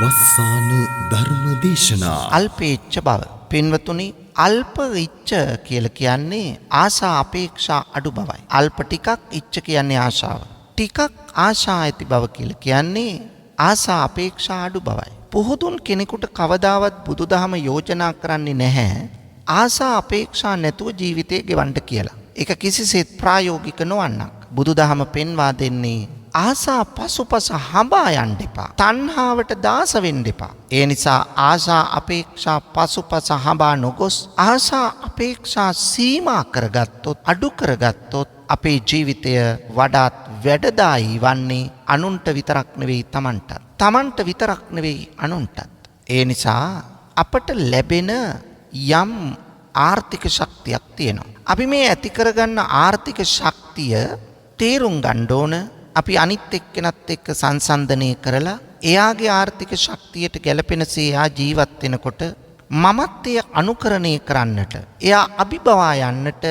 වස්සාන ධර්ම දේශනා අල්පේච්ඡ බව. පින්වතුනි, අල්ප ඉච්ඡ කියලා කියන්නේ ආශා අපේක්ෂා අඩු බවයි. අල්ප ටිකක් ඉච්ඡ කියන්නේ ආශාව. ටිකක් ආශා ඇති බව කියලා කියන්නේ ආශා අපේක්ෂා අඩු බවයි. පුහුදුන් කෙනෙකුට කවදාවත් බුදුදහම යෝජනා කරන්නේ නැහැ ආශා අපේක්ෂා නැතුව ජීවිතය ගෙවන්න කියලා. ඒක කිසිසේත් ප්‍රායෝගික නොවන්නක්. බුදුදහම පෙන්වා දෙන්නේ ආසා පසුපස හඹා යන්න එපා. තණ්හාවට දාස වෙන්න එපා. ඒ නිසා ආසා අපේක්ෂා පසුපස හඹා නොගොස් ආසා අපේක්ෂා සීමා කරගත්තොත්, අඩු කරගත්තොත් අපේ ජීවිතය වඩාත් වැඩදායී වන්නේ අනුන්ට විතරක් නෙවෙයි තමන්ටත්. තමන්ට විතරක් නෙවෙයි අනුන්ටත්. ඒ නිසා අපට ලැබෙන යම් ආර්ථික ශක්තියක් තියෙනවා. අපි මේ ඇති කරගන්න ආර්ථික ශක්තිය තේරුම් ගන්න ඕන. අපි අනිත් එක්කෙනත් එක්ක සංසන්දනය කරලා එයාගේ ආර්ථික ශක්තියට ගැලපෙනසේ එයා ජීවත් වෙනකොට මමත් එය අනුකරණය කරන්නට, එයා අභිබවා යන්නට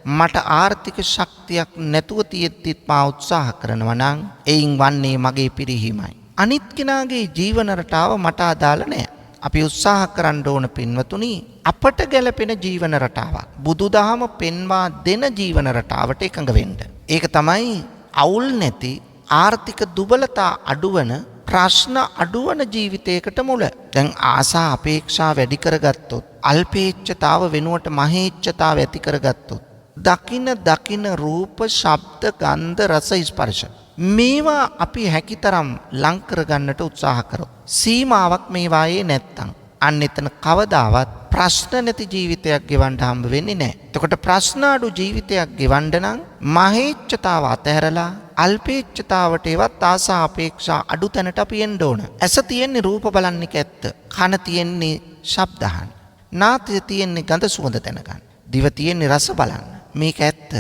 මට ආර්ථික ශක්තියක් නැතුව තියෙද්දිත් මා උත්සාහ කරනවා නම් එයින් වන්නේ මගේ පිරිහීමයි. අනිත් කෙනාගේ ජීවන රටාව මට අදාළ නැහැ. අපි උත්සාහ කරන්න ඕන පින්වතුනි, අපට ගැලපෙන ජීවන රටාවක්, බුදුදහම පෙන්වා දෙන ජීවන රටාවට එකඟ වෙන්න. ඒක තමයි අවුල් නැති, ආර්ථික දුබලතා අඩුවන, ප්‍රශ්න අඩුවන ජීවිතයකට මුල. දැන් ආසා අපේක්ෂා වැඩි කරගත්තොත්, අල්පේච්ඡතාව වෙනුවට මහේච්ඡතාව ඇති කරගත්තොත්, දකින රූප, ශබ්ද, ගන්ධ, රස, ස්පර්ශ මේවා අපි හැකිතරම් ලං කරගන්නට උත්සාහ කරොත්, සීමාවක් මේවායේ නැත්තම් අන්න එතන කවදාවත් ප්‍රශ්න නැති ජීවිතයක් ගෙවන්න හම්බ වෙන්නේ නැහැ. එතකොට ප්‍රශ්න අඩු ජීවිතයක් ගෙවන්න නම් මහේච්ඡතාව අතහැරලා අල්පේච්ඡතාවට එවත් ආසා අපේක්ෂා අඩු තැනට අපි එන්න ඕන. ඇස තියෙන්නේ රූප බලන්න එක ඇත්ත. කන තියෙන්නේ ශබ්ද අහන්න. නාසය තියෙන්නේ ගඳ සුවඳ දැනගන්න. දිව තියෙන්නේ රස බලන්න. මේක ඇත්ත.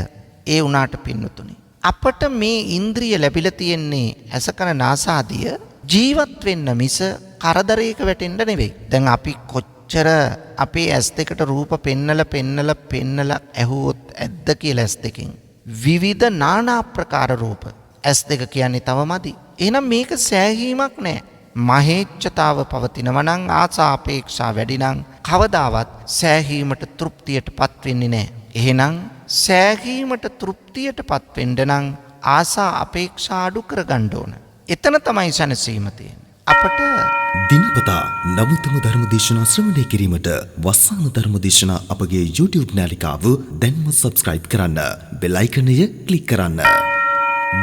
ඒ උනාට පින්නතුනි, අපට මේ ඉන්ද්‍රිය ලැබිලා තියෙන්නේ ඇස කන නාසාදිය ජීවත් වෙන්න මිස කරදරයක වැටෙන්න නෙවෙයි. දැන් අපි කොච්චර අපේ ඇස් දෙකට රූප පෙන්නලා ඇහුවොත් ඇද්ද කියලා ඇස් දෙකෙන් විවිධ নানা ආකාර රූප ඇස් දෙක කියන්නේ තව මදි. එහෙනම් මේක සෑහීමක් නෑ. මහේච්ඡතාව පවතිනවා නම් ආසා අපේක්ෂා වැඩි නම් කවදාවත් සෑහීමට තෘප්තියටපත් වෙන්නේ නෑ. එහෙනම් සෑහීමට තෘප්තියටපත් වෙන්න නම් ආසා අපේක්ෂා අඩු කරගන්න ඕන. එතන තමයි සැනසීම තියෙන්නේ. අපට දිනපතා නවතම ධර්ම දේශනා ශ්‍රවණය කිරීමට වස්සාන ධර්ම දේශනා අපගේ YouTube නාලිකාව දැන්ම subscribe කරන්න. බෙල් අයිකනය ක්ලික් කරන්න.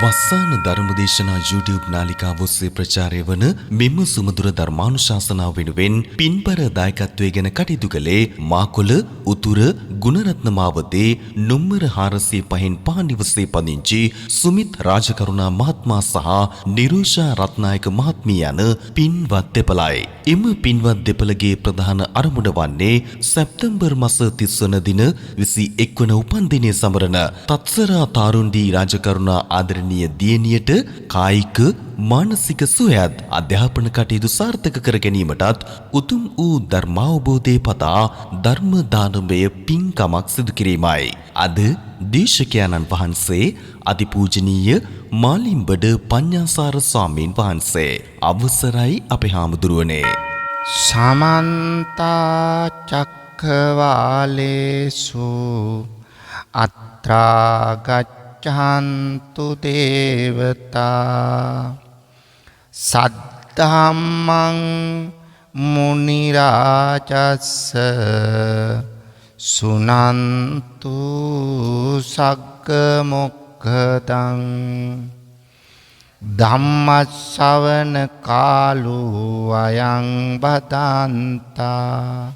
වස්සාන ධර්ම දේශනා YouTube නාලිකාව ඔස්සේ ප්‍රචාරය වන මෙම සුමధుර ධර්මානුශාසනාව වෙනුවෙන් පින්බර දායකත්වයෙන් කටයුතු කළේ මාකොළ උතුර ගුණරත්න මාවතේ නොම්බර 405 පහ නිවසේ පදිංචි සුමිත් රාජකරුණා මහත්මයා සහ නිරෝෂා රත්නායක මහත්මිය යන පින්වත් දෙපළයි. එම පින්වත් දෙපළගේ ප්‍රධාන අරමුණ වන්නේ සැප්තැම්බර් මාස 30 වන දින 21 වන උපන්දිනය සමරන තත්සරා තාරුණ්ඩී රාජකරුණා ආදරණීය දියණියට කායික මානසික සුවයත් අධ්‍යාපන කටයුතු සාර්ථක කර ගැනීමටත් උතුම් වූ ධර්මාවබෝධය පතා ධර්ම දානමය පින්කමක් සිදු කිරීමයි. අද දේශකයන්න් වහන්සේ අතිපූජනීය මාලිම්බඩ පඤ්ඤාසාර ස්වාමීන් වහන්සේ. අවසරයි අපේ හාමුදුරුවනේ. සමන්ත චක්ඛවාලේසු අත්‍රා ගච්ඡන්තු දේවතා සද්ධම්මං මුනි රාජස්ස සුනන්තු සග්ග මොක්ඛදං ධම්මස්සවන කාලෝ අයං බදන්තා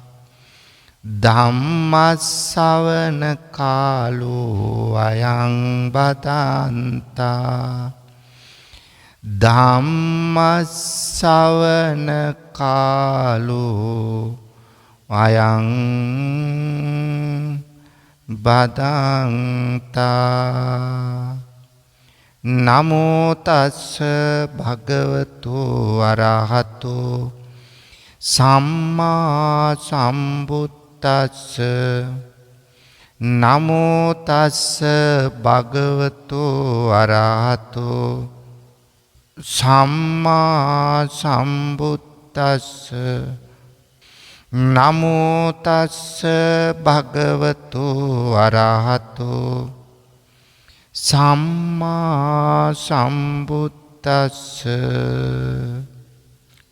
ධම්මස්සවන කාලෝ අයං බදන්තා ධම්මස්සවන කාලෝ අයං බදන්තා. නමෝ තස්ස භගවතු අරහතෝ සම්මා සම්බුද්දස්ස. නමෝ තස්ස භගවතු අරහතෝ සම්මා සම්බුද්දස්ස. තස්ස නමෝ තස්ස භගවතු අරහතු සම්මා සම්බුද්දස්ස.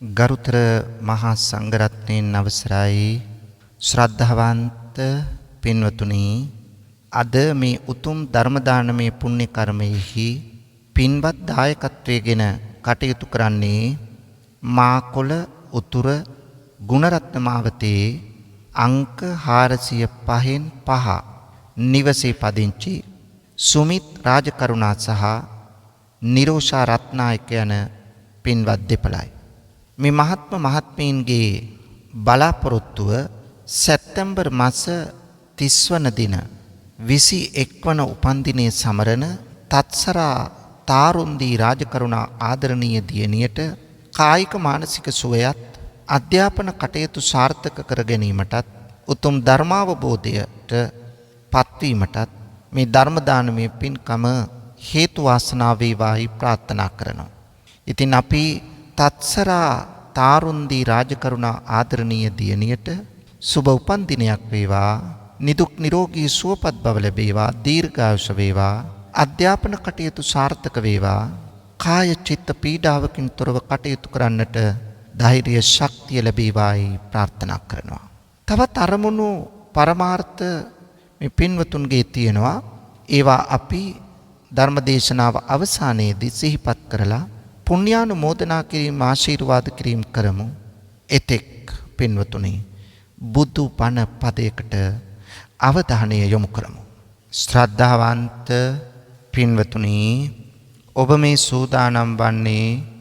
ගරුතර මහා සංඝරත්නයන් අවසරයි, ශ්‍රද්ධාවන්ත පින්වතුනි, අද මේ උතුම් ධර්ම දානමය පුණ්‍ය කර්මයෙහි පින්වත් දායකත්වයෙන් කටයුතු කරන්නේ මාකොළ උතුර ගුණරත්න මාවතේ අංක 405 නිවසේ පදිංචි සුමිත් රාජකරුණා සහ නිරෝෂා රත්නායක යන පින්වත් දෙපළයි. මේ මහත්ම මහත්මීන්ගේ බලාපොරොත්තුව සැප්තැම්බර් මාස 30 වන දින 21 වන උපන්දිනයේ සමරන තත්සරා තාරුන්දී රාජකරුණා ආදරණීය දියණියට කායික මානසික සුවයත් අධ්‍යාපන කටයුතු සාර්ථක කර ගැනීමටත් උතුම් ධර්මාවබෝධයට පත්වීමටත් මේ ධර්ම දානමය පින්කම හේතු වාසනා වේවායි ප්‍රාර්ථනා කරනවා. ඉතින් අපි තත්සරා තාරුන්දී රාජකරුණා ආදරණීය දියණියට සුබ උපන්දිනයක් වේවා, නිදුක් නිරෝගී සුවපත් බව ලැබේවා, දීර්ඝායුෂ වේවා, අධ්‍යාපන කටයුතු සාර්ථක වේවා, කාය චිත්ත පීඩාවකින් තොරව කටයුතු කරන්නට ධෛර්ය ශක්තිය ලැබේවායි ප්‍රාර්ථනා කරනවා. තවත් අරමුණු පරමාර්ථ මේ පින්වතුන්ගේ තියෙනවා. ඒවා අපි ධර්මදේශනාව අවසානයේදී සිහිපත් කරලා පුණ්‍යානුමෝදනා කිරීම, ආශිර්වාද කිරීම කරමු. එතෙක් පින්වතුනි, බුදු බණ පදයකට අවධානය යොමු කරමු. ශ්‍රද්ධාවන්ත පින්වතුනි, ඔබ මේ සූදානම් වන්නේ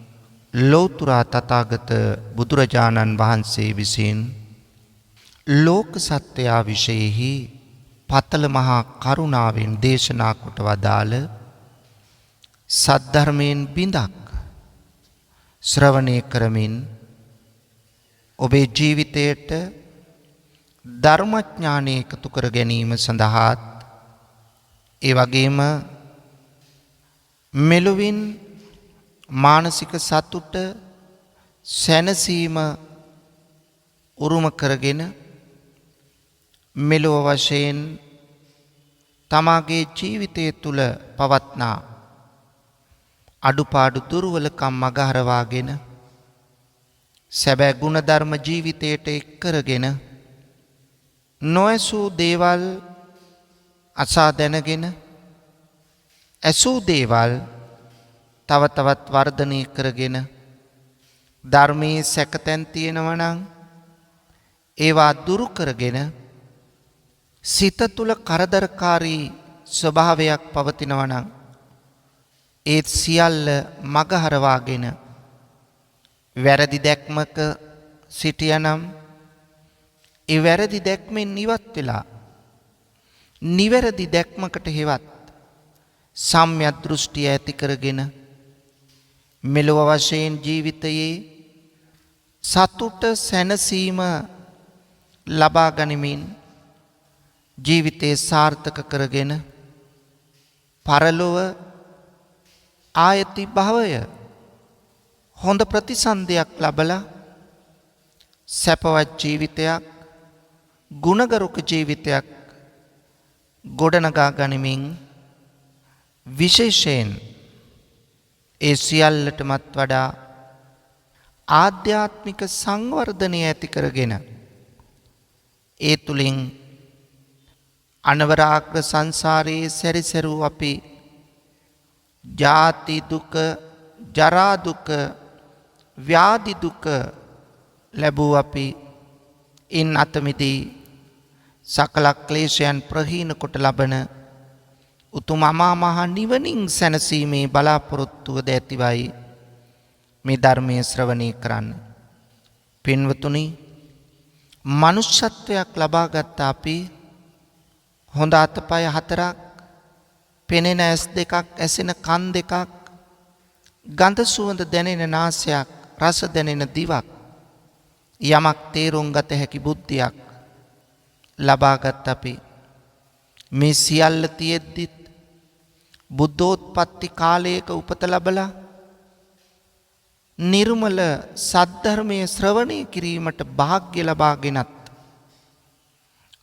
ලෝතර තථාගත බුදුරජාණන් වහන්සේ විසින් ලෝක සත්වයා විශේෂෙහි පතල මහා කරුණාවෙන් දේශනා කොට වදාළ සද්ධර්මයෙන් බිඳක් ශ්‍රවණය කරමින් ඔබේ ජීවිතයට ධර්මඥානය එකතු කර ගැනීම සඳහාත් ඒ වගේම මෙලොවින් මානසික සතුට සැනසීම උරුම කරගෙන මෙලොව වශයෙන් තමාගේ ජීවිතය තුළ පවත්නා අඩුපාඩු දුර්වලකම් මගහරවාගෙන සැබෑ ගුණධර්ම ජීවිතයට එක් කරගෙන නොඇසූ දේවල් අසා දැනගෙන ඇසූ දේවල් තව තවත් වර්ධනය කරගෙන ධර්මයේ සැකතැන් තියෙනවා නම් ඒවා දුරු කරගෙන සිත තුළ කරදරකාරී ස්වභාවයක් පවතිනවා නම් ඒත් සියල්ල මගහරවාගෙන වැරදි දැක්මක සිටියනම් ඒ වැරදි දැක්මෙන් ඉවත් වෙලා නිවැරදි දැක්මකට හෙවත් සම්‍යක් දෘෂ්ටිය ඇති කරගෙන මෙලොව වශයෙන් ජීවිතයේ සතුට සැනසීම ලබා ගනිමින් ජීවිතේ සාර්ථක කරගෙන පරලොව ආයති භවය හොඳ ප්‍රතිසන්දියක් ලබලා සැපවත් ජීවිතයක්, ගුණගරුක ජීවිතයක් ගොඩනගා ගනිමින් විශේෂයෙන් ඒ සියල්ලටමත් වඩා ආධ්‍යාත්මික සංවර්ධනය ඇති කරගෙන ඒ තුලින් අනවරාග්‍ර සංසාරයේ සැරිසරු අපි ජාති දුක, ජරා දුක, ව්‍යාධි දුක ලැබූ අපි ඉන් අත මිදී සකල ක්ලේශයන් ප්‍රහීන කොට ලබන උතුම් අමා මහ නිවනින් සැනසීමේ බලාපොරොත්තුව ද ඇතිවයි මේ ධර්මයේ ශ්‍රවණය කරන්න. පින්වතුනි, මනුෂ්‍යත්වයක් ලබාගත් අපි හොඳ අතපය හතරක්, පෙනෙන ඇස් දෙකක්, ඇසෙන කන් දෙකක්, ගඳ සුවඳ දැනෙන නාසයක්, රස දැනෙන දිවක්, යමක් තේරුම් ගත හැකි බුද්ධියක් ලබාගත් අපි මේ සියල්ල තියෙද්දිත් බුද්ධෝත්පත්ති කාලයක උපත ලැබලා නිර්මල සද්ධර්මයේ ශ්‍රවණය කිරීමට වාග්ය ලබාගෙනත්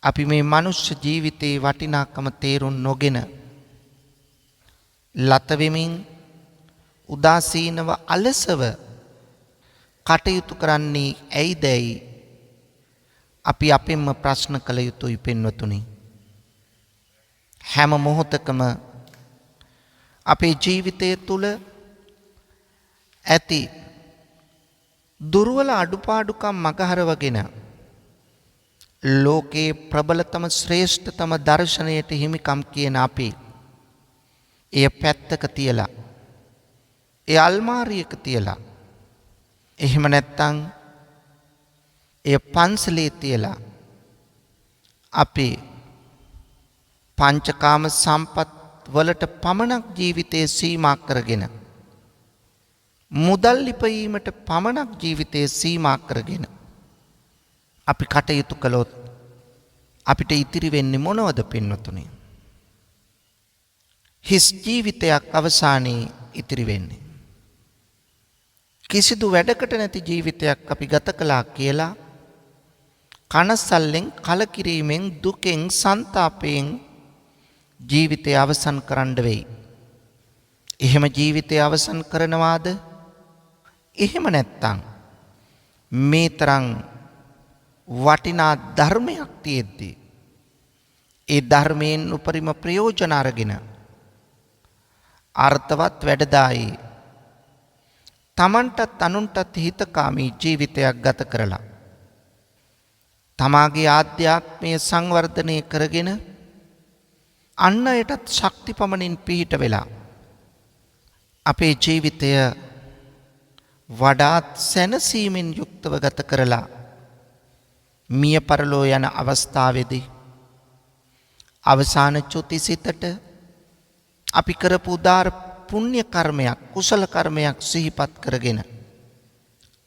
අපි මේ මනුෂ්‍ය ජීවිතයේ වටිනාකම තේරුම් නොගෙන ලත වෙමින් උදාසීනව අලසව කටයුතු කරන්නේ ඇයිදැයි අපි අපෙන්ම ප්‍රශ්න කළ යුතුයි පින්වතුනි. හැම මොහොතකම අපේ ජීවිතය තුළ ඇති දුර්වල අඩුපාඩුකම් මගහරවගෙන ලෝකයේ ප්‍රබලතම ශ්‍රේෂ්ඨතම දර්ශනයට හිමිකම් කියන අපි එය පැත්තක තියලා ඒ අල්මාරියක තියලා එහෙම නැත්තම් එය පන්සලේ තියලා අපි පංචකාම සම්පත් වලට පමණක් ජීවිතයේ සීමා කරගෙන මුදල් ලිපීමට පමණක් ජීවිතයේ සීමා කරගෙන අපි කටයුතු කළොත් අපිට ඉතිරි වෙන්නේ මොනවද පින්වතුනි? හිස් ජීවිතයක් අවසානයේ ඉතිරි වෙන්නේ. කිසිදු වැඩකට නැති ජීවිතයක් අපි ගත කළා කියලා කනසල්ලෙන් කලකිරීමෙන් දුකෙන් ਸੰతాපයෙන් ජීවිතය අවසන් කරන්න වෙයි. එහෙම ජීවිතය අවසන් කරනවාද? එහෙම නැත්තම් මේ තරම් වටිනා ධර්මයක් තියෙද්දී ඒ ධර්මයෙන් උපරිම ප්‍රයෝජන අරගෙන අර්ථවත් වැඩදායි තමන්ටත් අනුන්ටත් හිතකාමී ජීවිතයක් ගත කරලා තමාගේ ආධ්‍යාත්මය සංවර්ධනය කරගෙන අන් අයටත් ශක්ති පමණින් පිහිට වෙලා අපේ ජීවිතය වඩාත් සැනසීමෙන් යුක්තව ගත කරලා මිය පරලෝ යන අවස්ථාවේදී අවසාන චුතිසිතට අපි කරපු උදාර පුණ්‍ය කර්මයක් කුසල කර්මයක් සිහිපත් කරගෙන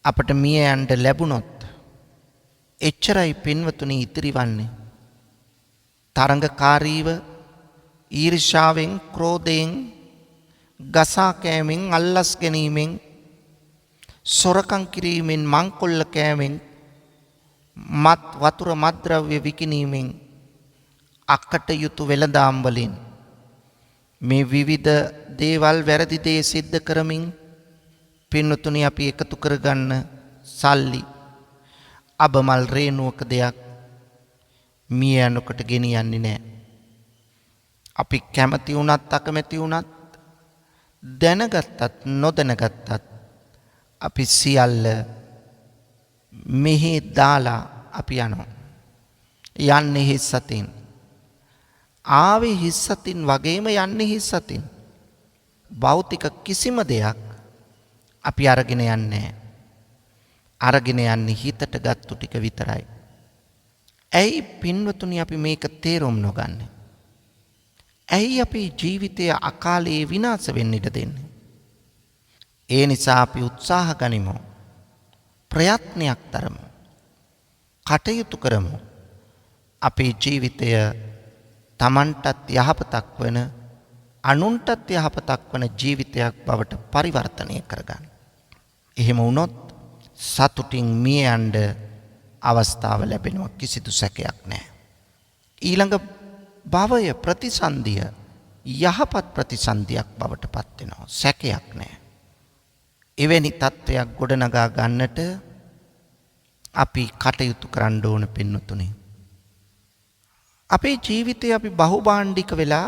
අපට මිය යන්න ලැබුණොත් එච්චරයි පින්වතුනි ඉතිරිවන්නේ. තරංගකාරීව ඊර්ෂාවෙන් ක්‍රෝධයෙන් ගසා කෑමෙන් අල්ලස් ගැනීමෙන් සොරකම් කිරීමෙන් මංකොල්ල කෑමෙන් මත් වතුර මත්ද්‍රව්‍ය විකිණීමෙන් අක්කට යුතු වෙළඳාම් වලින් මේ විවිධ දේවල් වැරදි දේ සිද්ධ කරමින් පින්වතුනි අපි එකතු කරගන්න සල්ලි අබමල් රේණුවක දෙයක් මිය යනකොට ගෙනියන්නේ නැහැ. අපි කැමති වුණත් අකමැති වුණත් දැනගත්තත් නොදැනගත්තත් අපි සියල්ල මෙහි දාලා අපි යනවා. යන්නේ හිස් සතින්. ආවේ හිස් සතින් වගේම යන්නේ හිස් සතින්. භෞතික කිසිම දෙයක් අපි අරගෙන යන්නේ නැහැ. අරගෙන යන්නේ හිතට ගත්තු ටික විතරයි. ඇයි පින්වතුනි අපි මේක තේරුම් නොගන්නේ? ඇයි අපේ ජීවිතය අකාලේ විනාශ වෙන්න ඉඩ දෙන්නේ? ඒ නිසා අපි උත්සාහ ගනිමු. ප්‍රයත්නයක් දරමු. කටයුතු කරමු. අපේ ජීවිතය තමන්ටත් යහපතක් වන අනුන්ටත් යහපතක් වන ජීවිතයක් බවට පරිවර්තනය කරගන්න. එහෙම වුණොත් සතුටින් මිය යන්න අවස්ථාව ලැබෙනවා කිසිදු සැකයක් නැහැ. ඊළඟ භවය ප්‍රතිසන්දිය යහපත් ප්‍රතිසන්දියක් බවට පත් වෙනවා. සැකයක් නැහැ. එවැනි තත්ත්වයක් ගොඩනගා ගන්නට අපි කටයුතු කරන්න ඕන පින්වතුනි. අපේ ජීවිතේ අපි බහුභාණ්ඩික වෙලා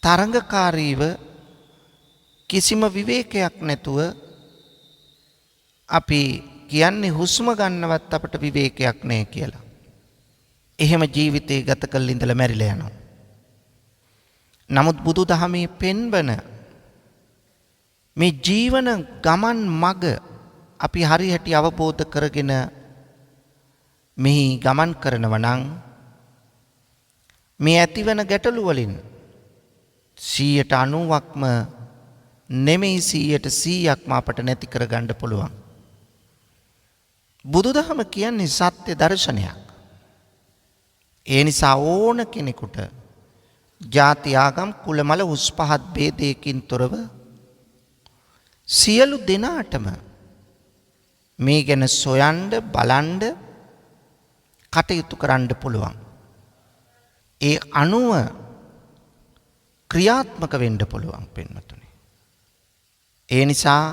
තරංගකාරීව කිසිම විවේකයක් නැතුව අපි කියන්නේ හුස්ම ගන්නවත් අපට විවේකයක් නැහැ කියලා. එහෙම ජීවිතේ ගත කරලා ඉඳලා මැරිලා යනවා. නමුත් බුදුදහමේ පෙන්වන මේ ජීවන ගමන් මඟ අපි හරියට අවබෝධ කරගෙන මෙහි ගමන් කරනවා නම් මේ ඇතිවන ගැටලු වලින් 90%ක්ම නෙමෙයි 100%ක්ම අපට නැති කරගන්න පුළුවන්. බුදුදහම කියන්නේ සත්‍ය දර්ශනයක්. ඒ නිසා ඕන කෙනෙකුට ජාති ආගම් කුල මල උස් පහත් ભેදයකින් තොරව සියලු දෙනාටම මේ ගැන සොයන්න බලන්න කටයුතු කරන්න පුළුවන්. ඒ අනුව ක්‍රියාත්මක වෙන්න පුළුවන් පින්වතුනි. ඒ නිසා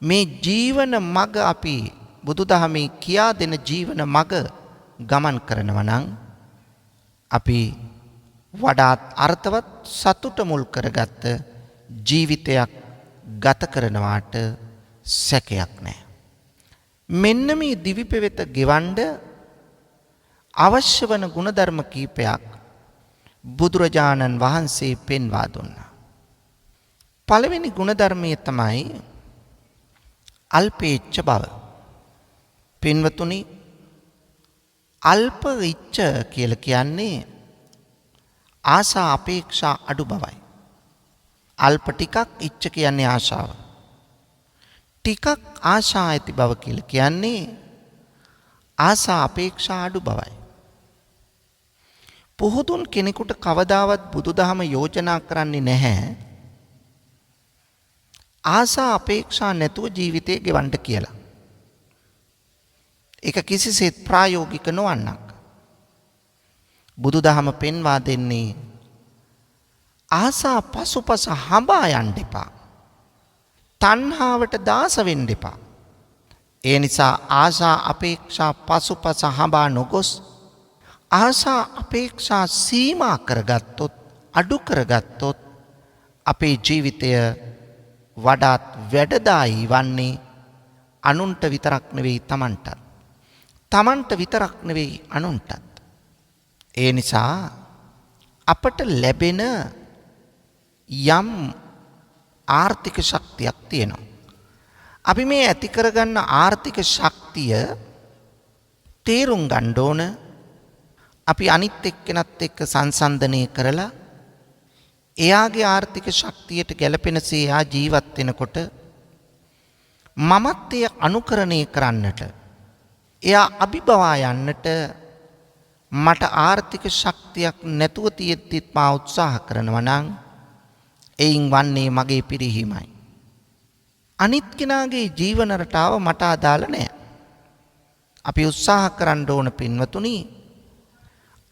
මේ ජීවන මඟ අපි බුදුදහමේ කියා දෙන ජීවන මඟ ගමන් කරනවා නම් අපි වඩාත් අර්ථවත් සතුට මුල් කරගත්ත ජීවිතයක් ගත කරනවාට සැකයක් නැහැ. මෙන්න මේ දිවි පෙවෙත ගෙවන්න අවශ්‍ය වන ගුණධර්ම කීපයක් බුදුරජාණන් වහන්සේ පෙන්වා දුන්නා. පළවෙනි ගුණධර්මය තමයි අල්පේච්ඡ බව. පින්වතුනි, අල්ප ඉච්ඡ කියලා කියන්නේ ආසා අපේක්ෂා අඩු බවයි. අල්ප ටිකක් ඉච්ඡ කියන්නේ ආශාව. ටිකක් ආශා ඇති බව කියලා කියන්නේ ආසා අපේක්ෂා අඩු බවයි. පුහුදුන් කෙනෙකුට කවදාවත් බුදුදහම යෝජනා කරන්නේ නැහැ ආසා අපේක්ෂා නැතුව ජීවිතය ගෙවන්න කියලා. ඒක කිසිසේත් ප්‍රායෝගික නොවන්නක්. බුදුදහම පෙන්වා දෙන්නේ ආසා පසුපස හඹා යන්න එපා. තණ්හාවට දාස වෙන්න එපා. ඒ නිසා ආසා අපේක්ෂා පසුපස හඹා නොගොස් ආසා අපේක්ෂා සීමා කරගත්තොත්, අඩු කරගත්තොත් අපේ ජීවිතය වඩාත් වැඩදායී වන්නේ අනුන්ට විතරක් නෙවෙයි තමන්ටත්. තමන්ට විතරක් නෙවෙයි අනුන්ටත්. ඒ නිසා අපට ලැබෙන යම් ආර්ථික ශක්තියක් තියෙනවා. අපි මේ ඇති කරගන්න ආර්ථික ශක්තිය තේරුම් ගන්න ඕන. අපි අනිත් එක්කෙනත් එක්ක සංසන්දනය කරලා එයාගේ ආර්ථික ශක්තියට ගැලපෙනසේ එයා ජීවත් වෙනකොට මමත් එය අනුකරණය කරන්නට, එයා අභිබවා යන්නට මට ආර්ථික ශක්තියක් නැතුව තියෙද්දිත් මා උත්සාහ කරනවා නම් එයින් වන්නේ මගේ පිරිහීමයි. අනිත් කෙනාගේ ජීවන රටාව මට අදාළ නැහැ. අපි උත්සාහ කරන්න ඕන පින්වතුනි,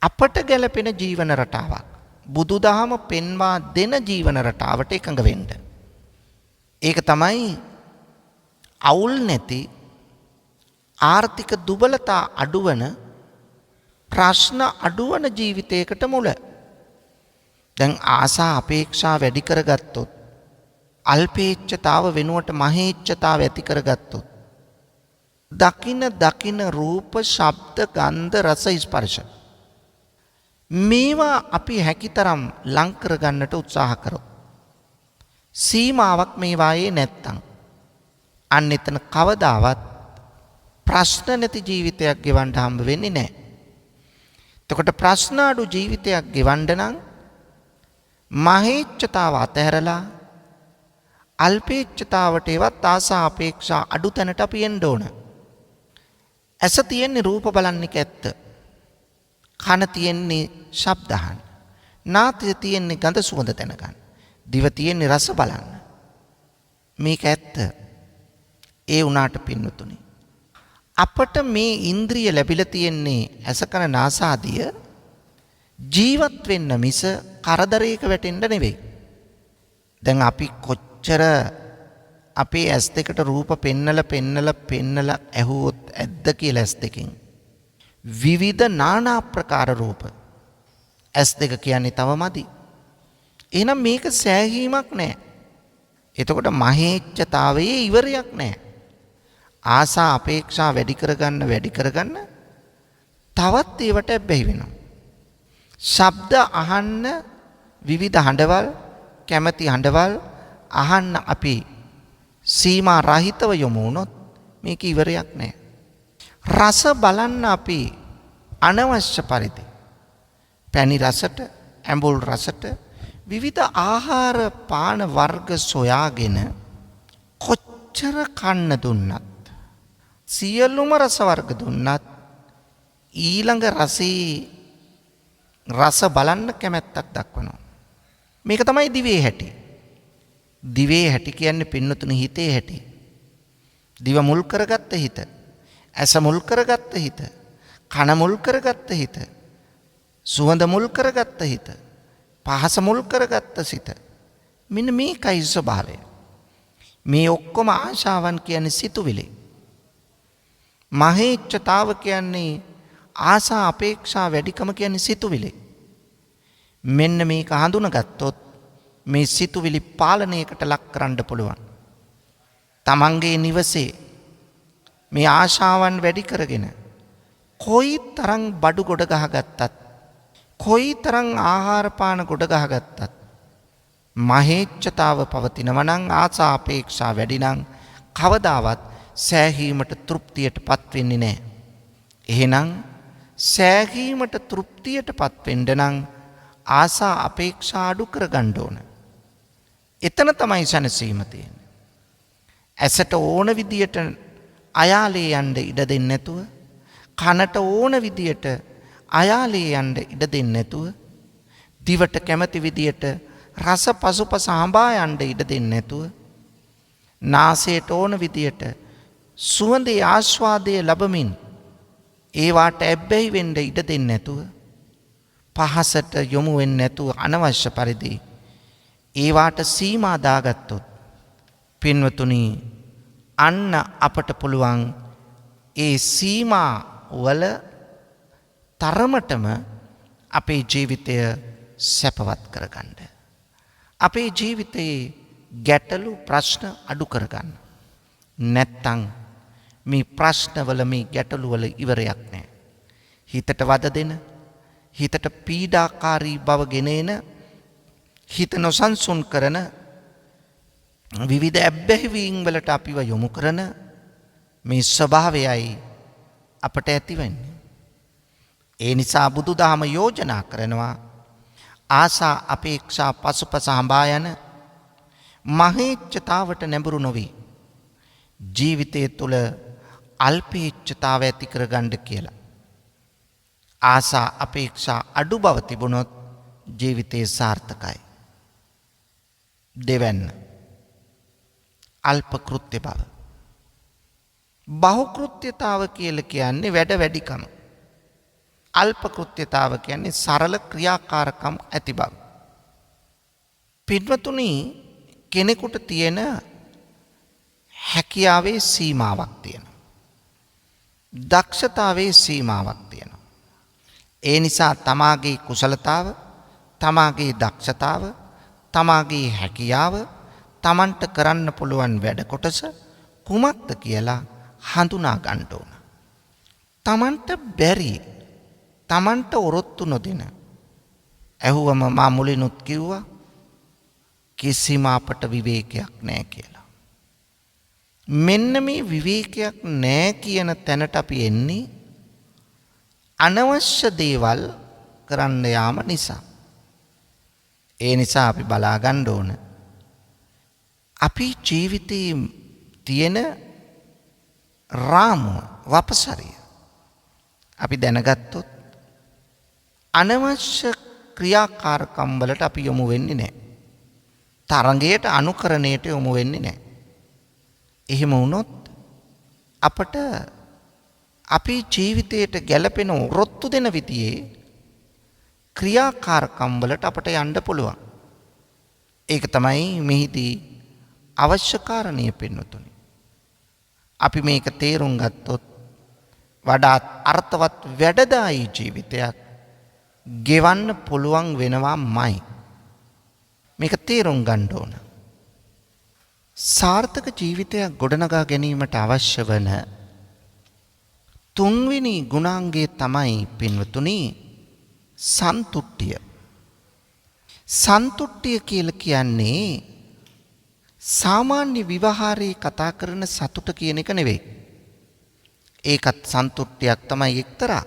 අපට ගැලපෙන ජීවන රටාවක්, බුදුදහම පෙන්වා දෙන ජීවන රටාවට එකඟ වෙන්න. ඒක තමයි අවුල් නැති, ආර්ථික දුබලතා අඩුවන, ප්‍රශ්න අඩුවන ජීවිතයකට මුල. දැන් ආසා අපේක්ෂා වැඩි කරගත්තොත්, අල්පේච්ඡතාව වෙනුවට මහේච්ඡතාව ඇති කරගත්තොත්, දකින රූප, ශබ්ද, ගන්ධ, රස, ස්පර්ශ මේවා අපි හැකිතරම් ලං කරගන්නට උත්සාහ කරමු. සීමාවක් මේවායේ නැත්තම් අන්න එතන කවදාවත් ප්‍රශ්න නැති ජීවිතයක් ගෙවන්න හම්බ වෙන්නේ නැහැ. එතකොට ප්‍රශ්න අඩු ජීවිතයක් ගෙවන්න නම් මහේච්ඡතාව අතහැරලා අල්පේච්ඡතාවට ඒවත් ආසා අපේක්ෂා අඩු තැනට අපි එන්න ඕන. ඇස තියෙන්නේ රූප බලන්න එක ඇත්ත. කන තියෙන්නේ ශබ්ද අහන්න. නාසය තියෙන්නේ ගඳ සුවඳ දැනගන්න. දිව තියෙන්නේ රස බලන්න. මේක ඇත්ත. ඒ උනාට පින්නතුනි, අපට මේ ඉන්ද්‍රිය ලැබිලා තියෙන්නේ ඇස කන නාසාදිය ජීවත් වෙන්න මිස කරදරයක වැටෙන්න නෙවෙයි. දැන් අපි කොච්චර අපේ ඇස් දෙකට රූප පෙන්නලා ඇහුවොත් ඇද්ද කියලා ඇස් දෙකෙන් විවිධ නානා ප්‍රකාර රූප. ඇස් දෙක කියන්නේ තව මදි. එහෙනම් මේක සෑහීමක් නෑ. එතකොට මහේච්ඡතාවයේ ඉවරයක් නෑ. ආසා අපේක්ෂා වැඩි කරගන්න තවත් ඒවට ඇබ්බැහි වෙනවා. ශබ්ද අහන්න විවිධ හඬවල්, කැමැති හඬවල් අහන්න අපි සීමා රහිතව යොමු වුණොත් මේක ඉවරයක් නෑ. රස බලන්න අපි අනවශ්‍ය පරිදි පැණි රසට, ඇඹුල් රසට, විවිධ ආහාර පාන වර්ග සොයාගෙන කොච්චර කන්න දුන්නත්, සියලුම රස වර්ග දුන්නත් ඊළඟ රසේ රස බලන්න කැමැත්තක් දක්වනවා. මේක තමයි දිවේ හැටි. දිවේ හැටි කියන්නේ පින්නතුනි හිතේ හැටි. දිව මුල් කරගත්ත හිත. ඇස මුල් කරගත්ත හිත. කන මුල් කරගත්ත හිත. සුවඳ මුල් කරගත්ත හිත. පහස මුල් කරගත්ත සිත. මෙන්න මේකයි ස්වභාවය. මේ ඔක්කොම ආශාවන් කියන්නේ සිතුවිලි. මහේච්ඡතාව කියන්නේ ආසා අපේක්ෂා වැඩිකම කියන්නේ සිතුවිලි. මෙන්න මේක හඳුනගත්තොත් මේ සිතුවිලි පාලනයකට ලක් කරන්න පුළුවන්. තමන්ගේ නිවසේ මේ ආශාවන් වැඩි කරගෙන කොයි තරම් බඩු ගොඩ ගහගත්තත් කොයි තරම් ආහාර පාන ගොඩ ගහගත්තත් මහේච්ඡතාව පවතිනවා නම් ආසා අපේක්ෂා වැඩි නම් කවදාවත් සෑහීමට තෘප්තියටපත් වෙන්නේ නැහැ. එහෙනම් සෑහීමට තෘප්තියටපත් වෙන්න නම් ආසා අපේක්ෂා අඩු කරගන්න ඕන. එතන තමයි සැනසීම තියෙන්නේ. ඇසට ඕන විදියට අයාලේ යන්න ඉඩ දෙන්නේ නැතුව, කනට ඕන විදියට අයාලේ යන්න ඉඩ දෙන්නේ නැතුව, දිවට කැමති විදියට රස පසුපස හඹා යන්න ඉඩ දෙන්නේ නැතුව, නාසයට ඕන විදියට සුවඳේ ආස්වාදය ලැබමින් ඒවාට ඇබ්බැහි වෙන්න ඉඩ දෙන්නේ නැතුව, පහසට යොමු වෙන්නේ නැතුව අනවශ්‍ය පරිදි ඒවාට සීමා දාගත්තොත් පින්වතුනි අන්න අපට පුළුවන් ඒ සීමා වල තරමටම අපේ ජීවිතය සැපවත් කරගන්න. අපේ ජීවිතයේ ගැටලු ප්‍රශ්න අඩු කරගන්න. නැත්තම් මේ ප්‍රශ්නවල මේ ගැටලු වල ඉවරයක් නැහැ. හිතට වද දෙන, හිතට පීඩාකාරී බව ගෙනෙන, හිත නොසන්සුන් කරන විවිධ ඇබ්බැහිවීම් වලට අපිව යොමු කරන මේ ස්වභාවයයි අපට ඇති වෙන්නේ. ඒ නිසා බුදුදහම යෝජනා කරනවා ආසා අපේක්ෂා පසුපස හඹා යන මහේච්ඡතාවට නැඹුරු නොවි ජීවිතය තුළ අල්පේච්ඡතාව ඇති කරගන්න කියලා. ආසා අපේක්ෂා අඩු බව තිබුණොත් ජීවිතේ සාර්ථකයි. දෙවැන්න අල්ප කෘත්‍ය බව. බහුකෘත්‍යතාව කියලා කියන්නේ වැඩ වැඩිකම. අල්ප කෘත්‍යතාව කියන්නේ සරල ක්‍රියාකාරකම් ඇති බව. පින්වතුනි කෙනෙකුට තියෙන හැකියාවේ සීමාවක් තියෙනවා. දක්ෂතාවේ සීමාවක් තියෙනවා. ඒ නිසා තමාගේ කුසලතාව, තමාගේ දක්ෂතාව, තමාගේ හැකියාව, තමන්ට කරන්න පුළුවන් වැඩ කොටස කුමක්ද කියලා හඳුනා ගන්න ඕන. තමන්ට බැරි, තමන්ට ඔරොත්තු නොදෙන, ඇහුවම මා මුලිනුත් කිව්වා කිසිම අපට විවේකයක් නැහැ කියලා. මෙන්න මේ විවේකයක් නැහැ කියන තැනට අපි එන්නේ අනවශ්‍ය දේවල් කරන්න යාම නිසා. ඒ නිසා අපි බලා ගන්න ඕන අපි ජීවිතයේ තියෙන රාමුව, වපසරිය අපි දැනගත්තොත් අනවශ්‍ය ක්‍රියාකාරකම් වලට අපි යොමු වෙන්නේ නැහැ. තරංගයට අනුකරණයට යොමු වෙන්නේ නැහැ. එහෙම වුණොත් අපට අපේ ජීවිතයට ගැළපෙන ඔරොත්තු දෙන විදිහේ ක්‍රියාකාරකම් වලට අපට යන්න පුළුවන්. ඒක තමයි මෙහිදී අවශ්‍ය කාරණිය පින්නතුනි. අපි මේක තේරුම් ගත්තොත් වඩාත් අර්ථවත් වැඩදායී ජීවිතයක් ගෙවන්න පුළුවන් වෙනවාමයි. මේක තේරුම් ගන්න ඕන. සාර්ථක ජීවිතයක් ගොඩනගා ගැනීමට අවශ්‍ය වන තුන්වෙනි ගුණාංගය තමයි පින්වතුනි සන්තුට්ඨිය. සන්තුට්ඨිය කියලා කියන්නේ සාමාන්‍ය විවහාරයේ කතා කරන සතුට කියන එක නෙවෙයි. ඒකත් සන්තුට්ඨියක් තමයි එක්තරා.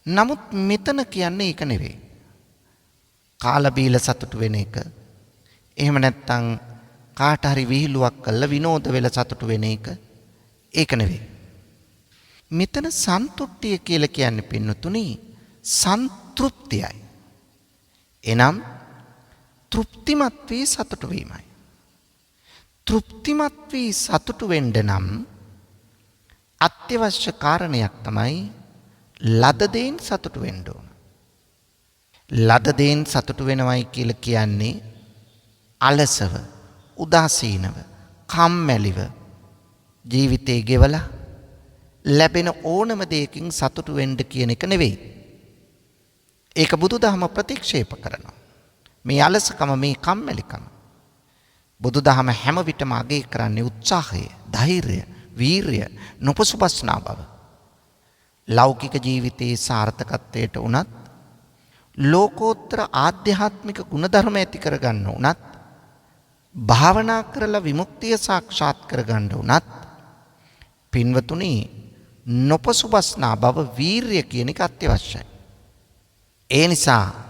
නමුත් මෙතන කියන්නේ ඒක නෙවෙයි. කාලා බීලා සතුට වෙන එක. එහෙම නැත්නම් කාට හරි විහිළුවක් කළා විනෝද වෙලා සතුට වෙන එක. ඒක නෙවෙයි. මෙතන සන්තුට්ඨිය කියලා කියන්නේ පින්නතුනි සන්තෘප්තියයි. එනම් තෘප්තිමත් වී සතුට වීමයි. තෘප්තිමත් වී සතුටු වෙන්න නම් අත්‍යවශ්‍ය කාරණයක් තමයි ලද දෙයින් සතුටු වෙන්න ඕන. ලද දෙයින් සතුටු වෙනවයි කියලා කියන්නේ අලසව, උදාසීනව, කම්මැලිව ජීවිතේ ගෙවලා ලැබෙන ඕනම දෙයකින් සතුටු වෙන්න කියන එක නෙවෙයි. ඒක බුදුදහම ප්‍රතික්ෂේප කරනවා. මේ අලසකම, මේ කම්මැලිකම බුදුදහම හැම විටම අගය කරන්නේ උත්සාහය, ධෛර්යය, වීරිය, නොපසුබස්නා බව. ලෞකික ජීවිතයේ සාර්ථකත්වයට උනත්, ලෝකෝත්තර ආධ්‍යාත්මික ගුණධර්ම ඇති කරගන්න උනත්, භාවනා කරලා විමුක්තිය සාක්ෂාත් කරගන්න උනත්, පින්වතුනි, නොපසුබස්නා බව, වීරිය කියන එක අත්‍යවශ්‍යයි. ඒ නිසා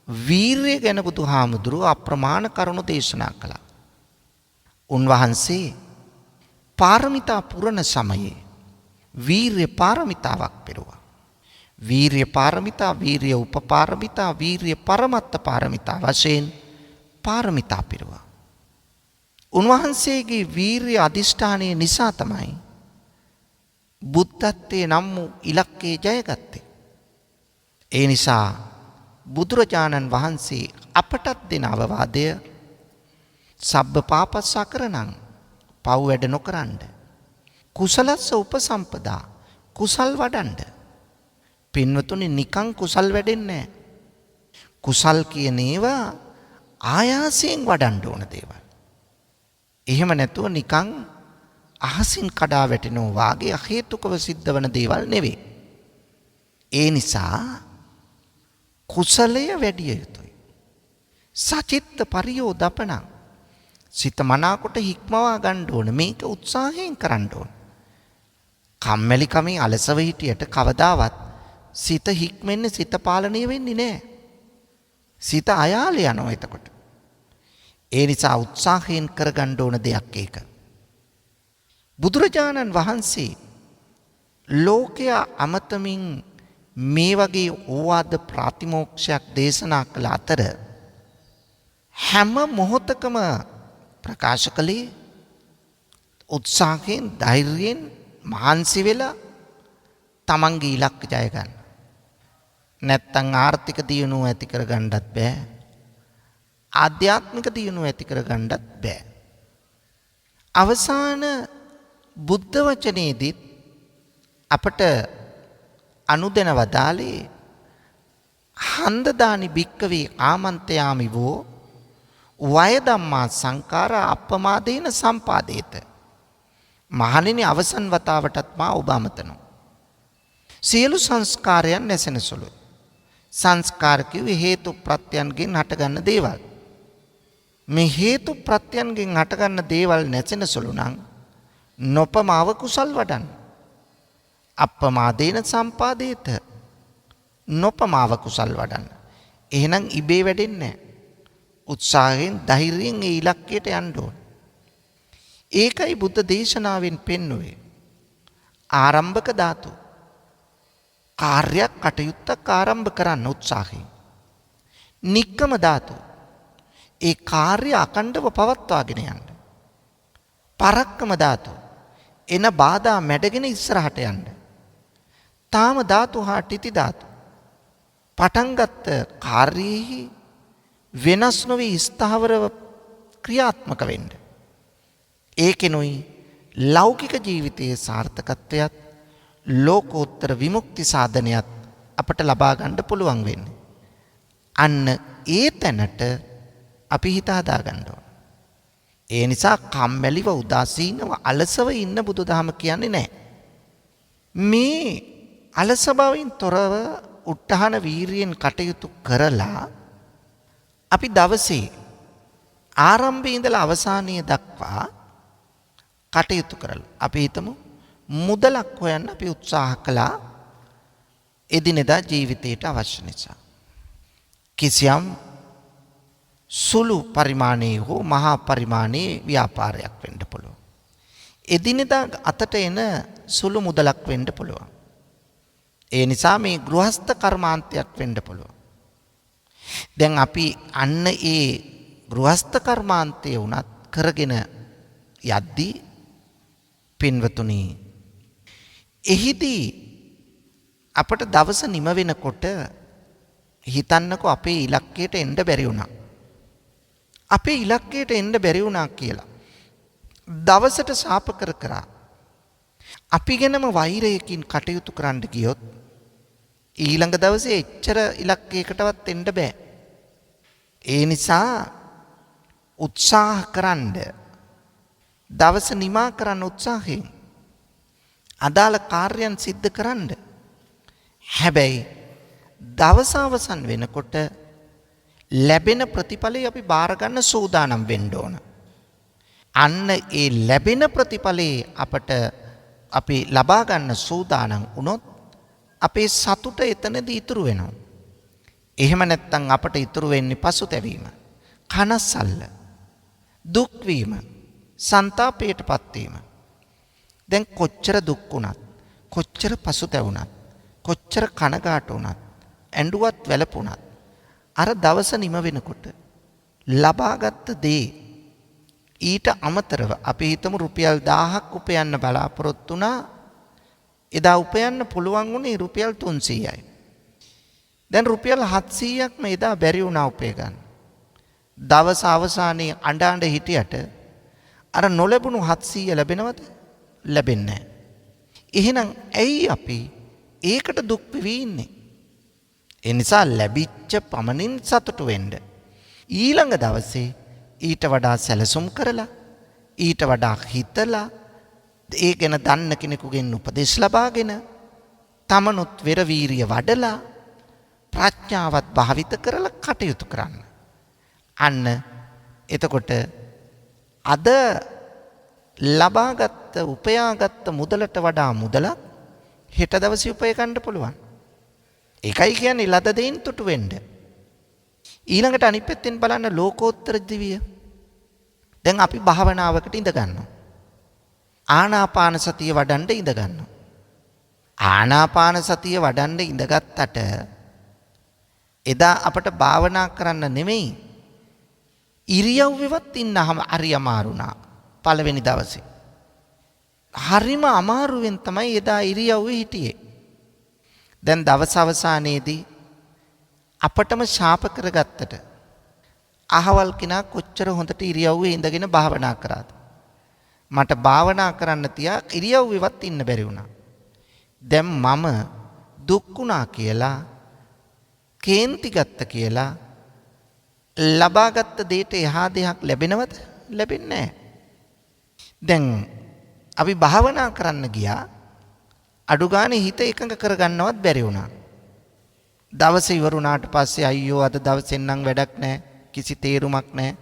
වීරිය ගැන බුදුහාමුදුරුවෝ අප්‍රමාණ කරුණු දේශනා කළා. උන්වහන්සේ පාරමිතා පුරන සමයේ වීරිය පාරමිතාවක් පෙරුවා. වීරිය පාරමිතා, වීරිය උපපාරමිතා, වීරිය පරමත්ත පාරමිතා වශයෙන් පාරමිතා පෙරුවා. උන්වහන්සේගේ වීරිය අධිෂ්ඨානය නිසා තමයි බුද්ධත්වයේ නම් වූ ඉලක්කය ජයගත්තේ. ඒ නිසා බුදුරජාණන් වහන්සේ අපටත් දෙන අවවාදය සබ්බ පාපස්ස අකරණං, පව් වැඩ නොකරන්න. කුසලස්ස උපසම්පදා, කුසල් වඩන්න. පින්වතුනි, නිකං කුසල් වැඩෙන්නේ නැහැ. කුසල් කියන ඒවා ආයාසයෙන් වඩන්න ඕන දේවල්. එහෙම නැතුව නිකං අහසින් කඩා වැටෙනවා වාගේ අහේතුකව සිද්ධ වන දේවල් නෙවෙයි. ඒ නිසා කුසලය වැඩිය යුතුයි. සචිත්ත පරියෝදපණං, සිත මනාකොට හික්මවා ගන්න ඕන. මේක උත්සාහයෙන් කරන්න ඕන. කම්මැලිකමේ අලසව හිටියට කවදාවත් සිත හික්මෙන්නේ, සිත පාලනය වෙන්නේ නැහැ. සිත අයාලේ යනවා එතකොට. ඒ නිසා උත්සාහයෙන් කරගන්න ඕන දෙයක් ඒක. බුදුරජාණන් වහන්සේ ලෝකයා අමතමින් මේ වගේ ඕවාද ප්‍රාතිමෝක්ෂයක් දේශනා කළ අතර හැම මොහොතකම ප්‍රකාශ කළේ උත්සාහයෙන්, ධෛර්යයෙන්, මහන්සි වෙලා තමන්ගේ ඉලක්ක ජය ගන්න. නැත්තම් ආර්ථික දියුණුව ඇති කරගන්නත් බෑ. ආධ්‍යාත්මික දියුණුව ඇති කරගන්නත් බෑ. අවසාන බුද්ධ වචනයේදී අපට අනුදෙන වදාලේ හන්දදානි භික්කවේ ආමන්ත්‍රයාමි වෝ වය ධම්මා සංඛාර අප්පමාදේන සම්පාදේත. මහණෙනි, අවසන් වතාවටත් මා ඔබ අමතනවා. සියලු සංස්කාරයන් නැසෙන සුළුයි. සංස්කාර කිව්වේ හේතු ප්‍රත්‍යයන්ගෙන් හටගන්න දේවල්. මේ හේතු ප්‍රත්‍යයන්ගෙන් හටගන්න දේවල් නැසෙන සුළු නම් නොපමාව කුසල් වඩන්න. අප්පමාදේන සම්පාදේත, නොපමාව කුසල් වඩන්න. එහෙනම් ඉබේ වැඩෙන්නේ නැහැ. උත්සාහයෙන්, ධෛර්යයෙන් ඒ ඉලක්කයට යන්න ඕන. ඒකයි බුද්ධ දේශනාවෙන් පෙන්වුවේ ආරම්භක ධාතු. කාර්යයක්, කටයුත්තක් ආරම්භ කරන්න උත්සාහයෙන්. නික්කම ධාතු. ඒ කාර්ය අකණ්ඩව පවත්වාගෙන යන්න. පරක්කම ධාතු. එන බාධා මැඩගෙන ඉස්සරහට යන්න. තාම ධාතු හා ටිති ධාතු. පටන්ගත්ත කාර්යෙහි වෙනස් නොවී ස්ථාවරව ක්‍රියාත්මක වෙන්න. ඒකෙනුයි ලෞකික ජීවිතයේ සාර්ථකත්වයත්, ලෝකෝත්තර විමුක්ති සාධනයත් අපට ලබා ගන්න පුළුවන් වෙන්නේ. අන්න ඒ තැනට අපි හිත හදා ගන්න ඕන. ඒ නිසා කම්මැලිව, උදාසීනව, අලසව ඉන්න බුදුදහම කියන්නේ නැහැ. මේ අලස බවින් තොරව උත්හාන වීරියෙන් කටයුතු කරලා අපි දවසේ ආරම්භයේ ඉඳලා අවසානයේ දක්වා කටයුතු කරලා අපි හිතමු මුදලක් හොයන්න අපි උත්සාහ කළා එදිනෙදා ජීවිතයට අවශ්‍ය නිසා. කිසියම් සුළු පරිමාණයේ හෝ මහා පරිමාණයේ ව්‍යාපාරයක් වෙන්න පුළුවන්. එදිනෙදා අතට එන සුළු මුදලක් වෙන්න පුළුවන්. ඒ නිසා මේ ගෘහස්ත කර්මාන්තයක් වෙන්න පුළුවන්. දැන් අපි අන්න ඒ ගෘහස්ත කර්මාන්තය උනත් කරගෙන යද්දී පින්වතුනි එහිදී අපට දවස නිම වෙනකොට හිතන්නකෝ අපේ ඉලක්කයට එන්න බැරි වුණා. අපේ ඉලක්කයට එන්න බැරි වුණා කියලා. දවසට ශාප කර කර අපි ගැනම වෛරයකින් කටයුතු කරන්න ගියොත් ඊළඟ දවසේ එච්චර ඉලක්කයකටවත් එන්න බෑ. ඒ නිසා උත්සාහ කරන්න දවස නිමා කරන්න උත්සාහයෙන් අදාළ කාර්යයන් සිද්ධ කරන්න. හැබැයි දවස අවසන් වෙනකොට ලැබෙන ප්‍රතිඵලය අපි බාර ගන්න සූදානම් වෙන්න ඕන. අන්න ඒ ලැබෙන ප්‍රතිඵලේ අපට අපි ලබා ගන්න සූදානම් වුණොත් අපේ සතුට එතනදී ඉතුරු වෙනවා. එහෙම නැත්නම් අපට ඉතුරු වෙන්නේ පසුතැවීම, කනස්සල්ල, දුක් වීම, සංతాපයටපත් වීම. දැන් කොච්චර දුක් වුණත්, කොච්චර පසුතැවුණත්, කොච්චර කනගාටු වුණත්, ඇඬුවත් වැළපුණත් අර දවස නිම වෙනකොට ලබාගත් දේ ඊට අමතරව අපි හිතමු රුපියල් 1000ක් උපයන්න බලාපොරොත්තු වුණා. එදා උපයන්න පුළුවන් වුණේ රුපියල් 300යි. දැන් රුපියල් 700ක්ම එදා බැරි වුණා උපය ගන්න. දවස අවසානයේ අඬ හිටියට අර නොලැබුණු 700 ලැබෙනවද? ලැබෙන්නේ නැහැ. එහෙනම් ඇයි අපි ඒකට දුක් වෙවි ඉන්නේ? ඒ නිසා ලැබිච්ච පමණින් සතුටු වෙන්න. ඊළඟ දවසේ ඊට වඩා සැලසුම් කරලා, ඊට වඩා හිතලා, ඒ ගැන දන්න කෙනෙකුගෙන් උපදෙස් ලබාගෙන, තමනුත් වෙර වීරිය වඩලා, ප්‍රඥාවත් භාවිත කරලා කටයුතු කරන්න. අන්න එතකොට අද ලබාගත් උපයාගත් මුදලට වඩා මුදලක් හෙට දවසේ උපය ගන්න පුළුවන්. ඒකයි කියන්නේ ලද දෙයින් තුටු වෙන්න. ඊළඟට අනිත් පැත්තෙන් බලන්න ලෝකෝත්තර දිවිය. දැන් අපි භාවනාවකට ඉඳ ගන්නවා. ආනාපාන සතිය වඩන්න ඉඳ ගන්නවා. ආනාපාන සතිය වඩන්න ඉඳගත්තට එදා අපට භාවනා කරන්න නෙමෙයි ඉරියව්වෙවත් ඉන්නහම හරි අමාරුණා පළවෙනි දවසේ. හරිම අමාරුවෙන් තමයි එදා ඉරියව්වේ හිටියේ. දැන් දවස් අවසානයේදී අපටම ශාප කරගත්තට අහවල් කෙනා කොච්චර හොඳට ඉරියව්වේ ඉඳගෙන භාවනා කරාද? මට භාවනා කරන්න තියා ඉරියව්වෙවත් ඉන්න බැරි වුණා. දැන් මම දුක් වුණා කියලා, කේන්ති ගත්ත කියලා ලබාගත් දෙයට එහා දෙයක් ලැබෙනවද? ලැබෙන්නේ නැහැ. දැන් අපි භාවනා කරන්න ගියා, අඩු ගානේ හිත එකඟ කරගන්නවත් බැරි වුණා. දවස ඉවරුණාට පස්සේ අයියෝ අද දවසෙන් නම් වැඩක් නැහැ, කිසි තේරුමක් නැහැ,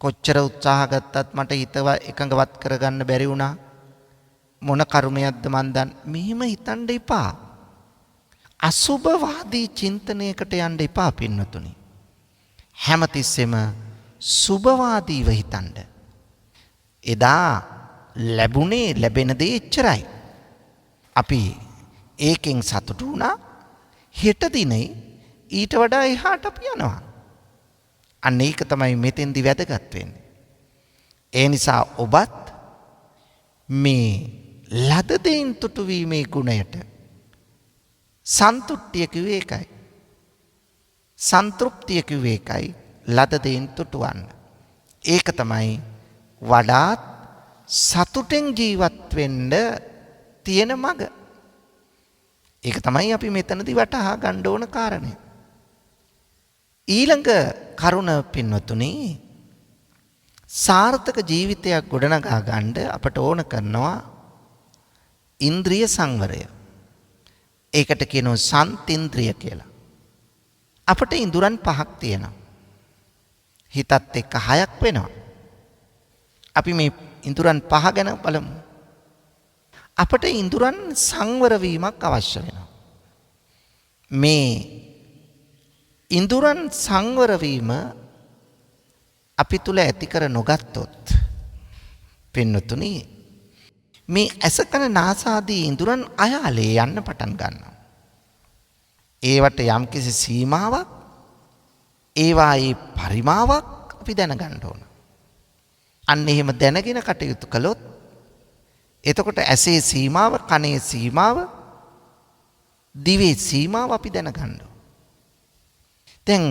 කොච්චර උත්සාහ ගත්තත් මට හිතව එකඟවත් කරගන්න බැරි වුණා, මොන කර්මයක්ද මන් දන්නේ. මෙහෙම හිතන්න එපා. අසුභවාදී චින්තනයකට යන්න එපා පින්නතුනි. හැමතිස්සෙම සුභවාදීව හිතන්න. එදා ලැබුණේ ලැබෙන දේ එච්චරයි. අපි ඒකෙන් සතුටු වුණා. හෙට දිනේ ඊට වඩා එහාට අපි යනවා. අන්න ඒක තමයි මෙතෙන්දි වැදගත් වෙන්නේ. ඒ නිසා ඔබත් මේ ලද දෙයින් තුටු වීමේ ගුණයට සන්තුට්ඨිය කිව්වේ ඒකයි. සන්තෘප්තිය කිව්වේ ඒකයි. ලද දෙයින් තුටුවන්න. ඒක තමයි වඩාත් සතුටෙන් ජීවත් වෙන්න තියෙන මඟ. ඒක තමයි අපි මෙතනදී වටහා ගන්න ඕන කාරණය. ඊළඟ කරුණ පින්වතුනි, සාර්ථක ජීවිතයක් ගොඩනගා ගන්න අපට ඕන කරනවා ඉන්ද්‍රිය සංවරය. ඒකට කියනවා සන්තින්ද්‍රිය කියලා. අපට ඉඳුරන් 5ක් තියෙනවා. හිතත් එක්ක 6ක් වෙනවා. අපි මේ ඉඳුරන් 5 ගැන බලමු. අපට ඉඳුරන් සංවර වීමක් අවශ්‍ය වෙනවා. මේ ඉඳුරන් සංවර වීම අපි තුල ඇති කර නොගත්තොත් පින්නතුනි, මේ ඇස කන නාසාදී ඉඳුරන් අයාලේ යන්න පටන් ගන්නවා. ඒවට යම්කිසි සීමාවක්, ඒවායේ පරිමාවක් අපි දැනගන්න ඕන. අන්න එහෙම දැනගෙන කටයුතු කළොත් එතකොට ඇසේ සීමාව, කනේ සීමාව, දිවේ සීමාව අපි දැනගන්න. දැන්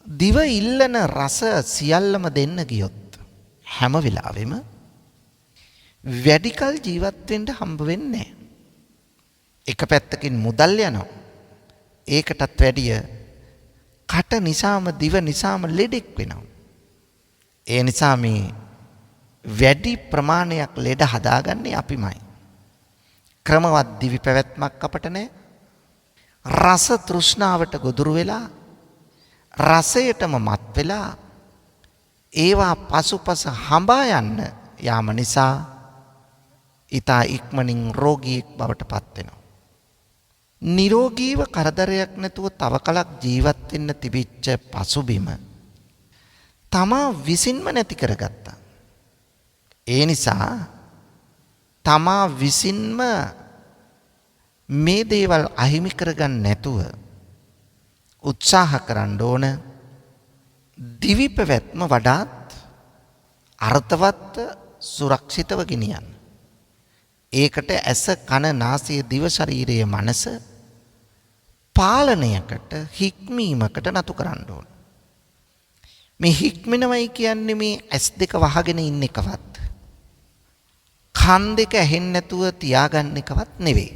දිව ඉල්ලන රස සියල්ලම දෙන්න ගියොත් හැම වෙලාවෙම වැඩිකල් ජීවත් වෙන්න හම්බ වෙන්නේ නැහැ. එක පැත්තකින් මුදල් යනවා. ඒකටත් වැඩිය කට නිසාම දිව නිසාම ලෙඩෙක් වෙනවා. ඒ නිසා මේ වැඩි ප්‍රමාණයක් ලෙඩ හදාගන්නේ අපිමයි. ක්‍රමවත් දිවි පැවැත්මක් අපට නැහැ. රස තෘෂ්ණාවට ගොදුරු වෙලා රසයටම මත් වෙලා ඒවා පසුපස හඹා යන්න යාම නිසා ඊතා ඉක්මනින් රෝගියෙක් බවට පත් වෙනවා. නිරෝගීව කරදරයක් නැතුව තව කලක් ජීවත් වෙන්න තිබිච්ච පසුබිම තමා විසින්ම නැති කරගත්තා. ඒ නිසා තමා විසින්ම මේ දේවල් අහිමි කරගන්න නැතුව උත්සාහ කරන්න ඕන දිවි පැවැත්ම වඩාත් අර්ථවත් සුරක්ෂිතව ගෙනියන්න. ඒකට ඇස, කන, නාසය, දිව, ශරීරය, මනස පාලනයකට, හික්මීමකට නතු කරන්න ඕන. මේ හික්මනවයි කියන්නේ මේ ඇස් දෙක වහගෙන ඉන්න එකවත් කන් දෙක ඇහෙන්නේ නැතුව තියාගන්න එකවත් නෙවෙයි.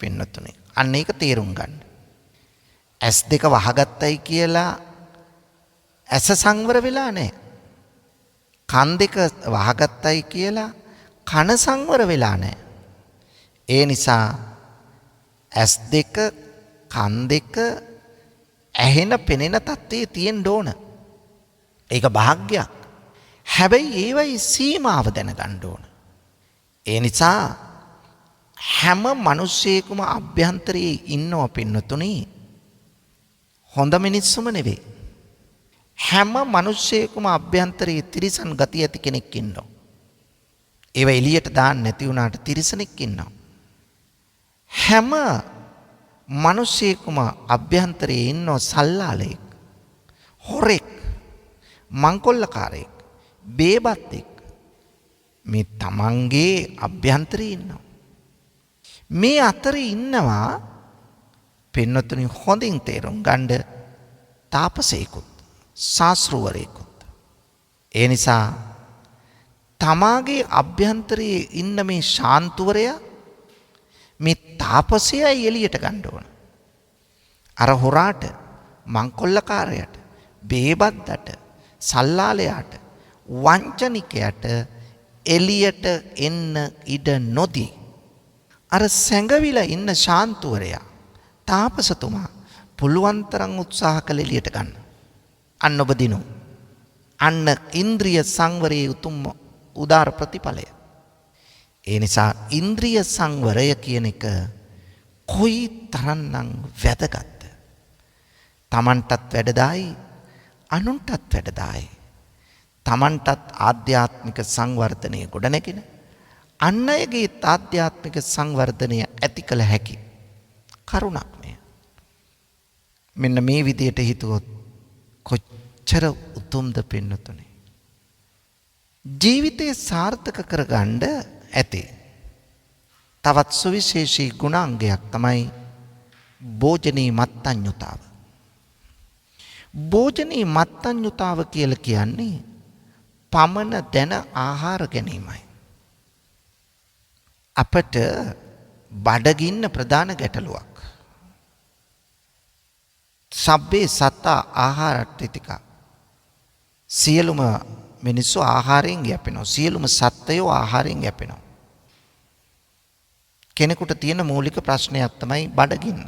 පින්නතුනේ අන්න ඒක තේරුම් ගන්න. ඇස් දෙක වහගත්තයි කියලා ඇස සංවර වෙලා නැහැ. කන් දෙක වහගත්තයි කියලා කන සංවර වෙලා නැහැ. ඒ නිසා ඇස් දෙක, කන් දෙක ඇහෙන පෙනෙන තත්ත්වයේ තියෙන්න ඕන. ඒක භාග්‍යයක්. හැබැයි ඒවයි සීමාව දැනගන්න ඕන. ඒ නිසා හැම මිනිස්සෙකුම අභ්‍යන්තරයේ ඉන්නව පින්නතුනි. හොඳ මිනිස්සුම නෙවෙයි. හැම මිනිස්සෙකුම අභ්‍යන්තරයේ තිරිසන් ගති ඇති කෙනෙක් ඉන්නවා. ඒව එළියට දාන්න නැති වුණාට තිරිසනෙක් ඉන්නවා. හැම මිනිස්සෙකුම අභ්‍යන්තරයේ ඉන්නව සල්ලාලෙක්, හොරෙක්, මංකොල්ලකාරයෙක්, බේබත්තෙක්. මේ තමන්ගේ අභ්‍යන්තරයේ ඉන්නවා. මේ අතරේ ඉන්නවා පින්නතුනි හොඳින් තේරුම් ගන්න තාපසයෙකුත්, ශාස්ත්‍රවරයෙකුත්. ඒ නිසා තමාගේ අභ්‍යන්තරයේ ඉන්න මේ ශාන්තුවරයා මේ තාපසයා එළියට ගන්න ඕන. අර හොරාට, මංකොල්ලකාරයට, බේබද්දට, සල්ලාලයාට, වංචනිකයට එළියට එන්න ඉඩ නොදී අර සැඟවිලා ඉන්න ශාන්තුවරයා, තාපසතුමා පුළුවන් තරම් උත්සාහ කළ එළියට ගන්න. අන්න ඔබ දිනු. අන්න ඉන්ද්‍රිය සංවරයේ උතුම් උදාර ප්‍රතිඵලය. ඒ නිසා ඉන්ද්‍රිය සංවරය කියන එක කොයි තරම්නම් වැදගත්ද. තමන්ටත් වැඩදායි, අනුන්ටත් වැඩදායි. තමන්ටත් ආධ්‍යාත්මික සංවර්ධනය ගොඩනැගෙන අන් අයගේ ආධ්‍යාත්මික සංවර්ධනය ඇති කළ හැකි කරුණක් මෙය. මෙන්න මේ විදියට හිතුවොත් කොච්චර උතුම්ද පින්නතුනේ. ජීවිතය සාර්ථක කරගන්න ඇති තවත් සුවිශේෂී ගුණාංගයක් තමයි භෝජනී මත්ඤ්‍යතාව. භෝජනී මත්ඤ්‍යතාව කියලා කියන්නේ පමණ දැන ආහාර ගැනීමයි. අපට බඩගින්න ප්‍රධාන ගැටලුවක්. සබ්බේ සත්තා ආහාරට්ඨිතිකා. සියලුම මිනිස්සු ආහාරයෙන් යැපෙනවා. සියලුම සත්ත්වයෝ ආහාරයෙන් යැපෙනවා. කෙනෙකුට තියෙන මූලික ප්‍රශ්නයක් තමයි බඩගින්න.